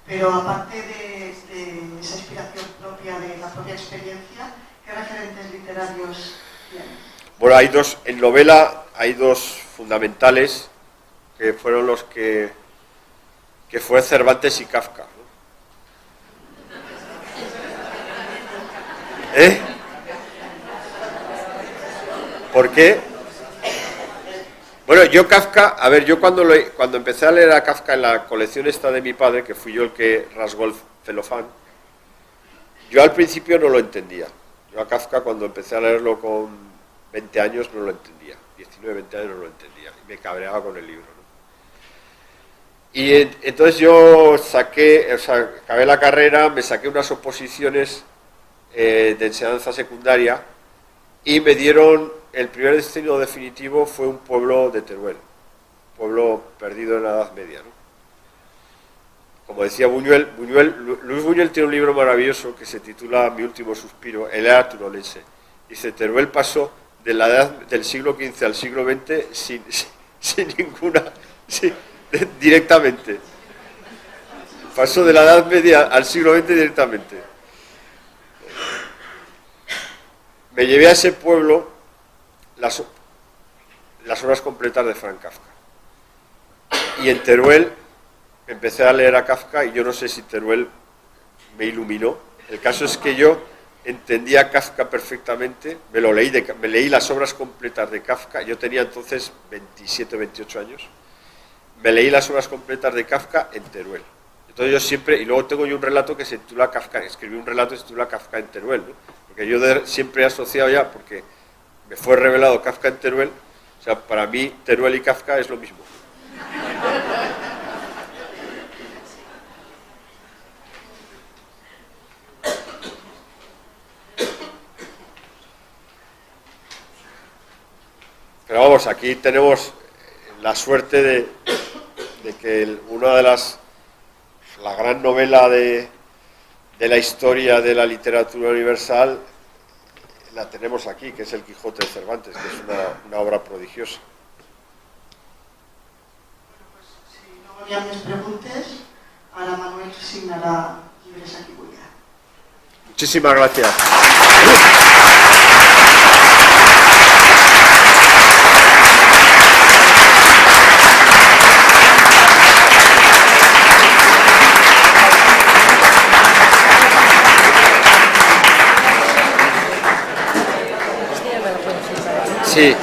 pero aparte de esa inspiración propia, de la propia experiencia, ¿qué referentes literarios tienes? Bueno, en novela hay 2 fundamentales, que fueron los que fue Cervantes y Kafka, ¿no? ¿Eh? ¿Por qué? Bueno, yo Kafka, a ver, yo cuando empecé a leer a Kafka en la colección esta de mi padre, que fui yo el que rasgó el celofán, yo al principio no lo entendía. Yo a Kafka cuando empecé a leerlo con 20 años no lo entendía, 19, 20 años no lo entendía, y me cabreaba con el libro, ¿no? Y entonces yo acabé la carrera, me saqué unas oposiciones de enseñanza secundaria y me dieron, el primer destino definitivo fue un pueblo de Teruel, un pueblo perdido en la Edad Media, ¿no? Como decía Luis Buñuel tiene un libro maravilloso que se titula Mi último suspiro, El era turolense. Dice, Teruel pasó de la edad del siglo XV al siglo XX sin ninguna, directamente. Pasó de la Edad Media al siglo XX directamente. Me llevé a ese pueblo las obras completas de Franz Kafka. Y en Teruel empecé a leer a Kafka y yo no sé si Teruel me iluminó. El caso es que yo entendía a Kafka perfectamente, me leí las obras completas de Kafka, yo tenía entonces 27, 28 años, me leí las obras completas de Kafka en Teruel. Entonces yo siempre, y luego tengo yo un relato que se titula Kafka, escribí un relato que se titula Kafka en Teruel, ¿no? Porque yo siempre he asociado ya, porque me fue revelado Kafka en Teruel, o sea, para mí Teruel y Kafka es lo mismo. Pero vamos, aquí tenemos la suerte de que una de la gran novela de la historia de la literatura universal la tenemos aquí, que es El Quijote de Cervantes, que es una obra prodigiosa. Bueno, pues si no hi ha més preguntes, ara Manuel signarà llibres aquí avui. Muchísimas gracias. Sí.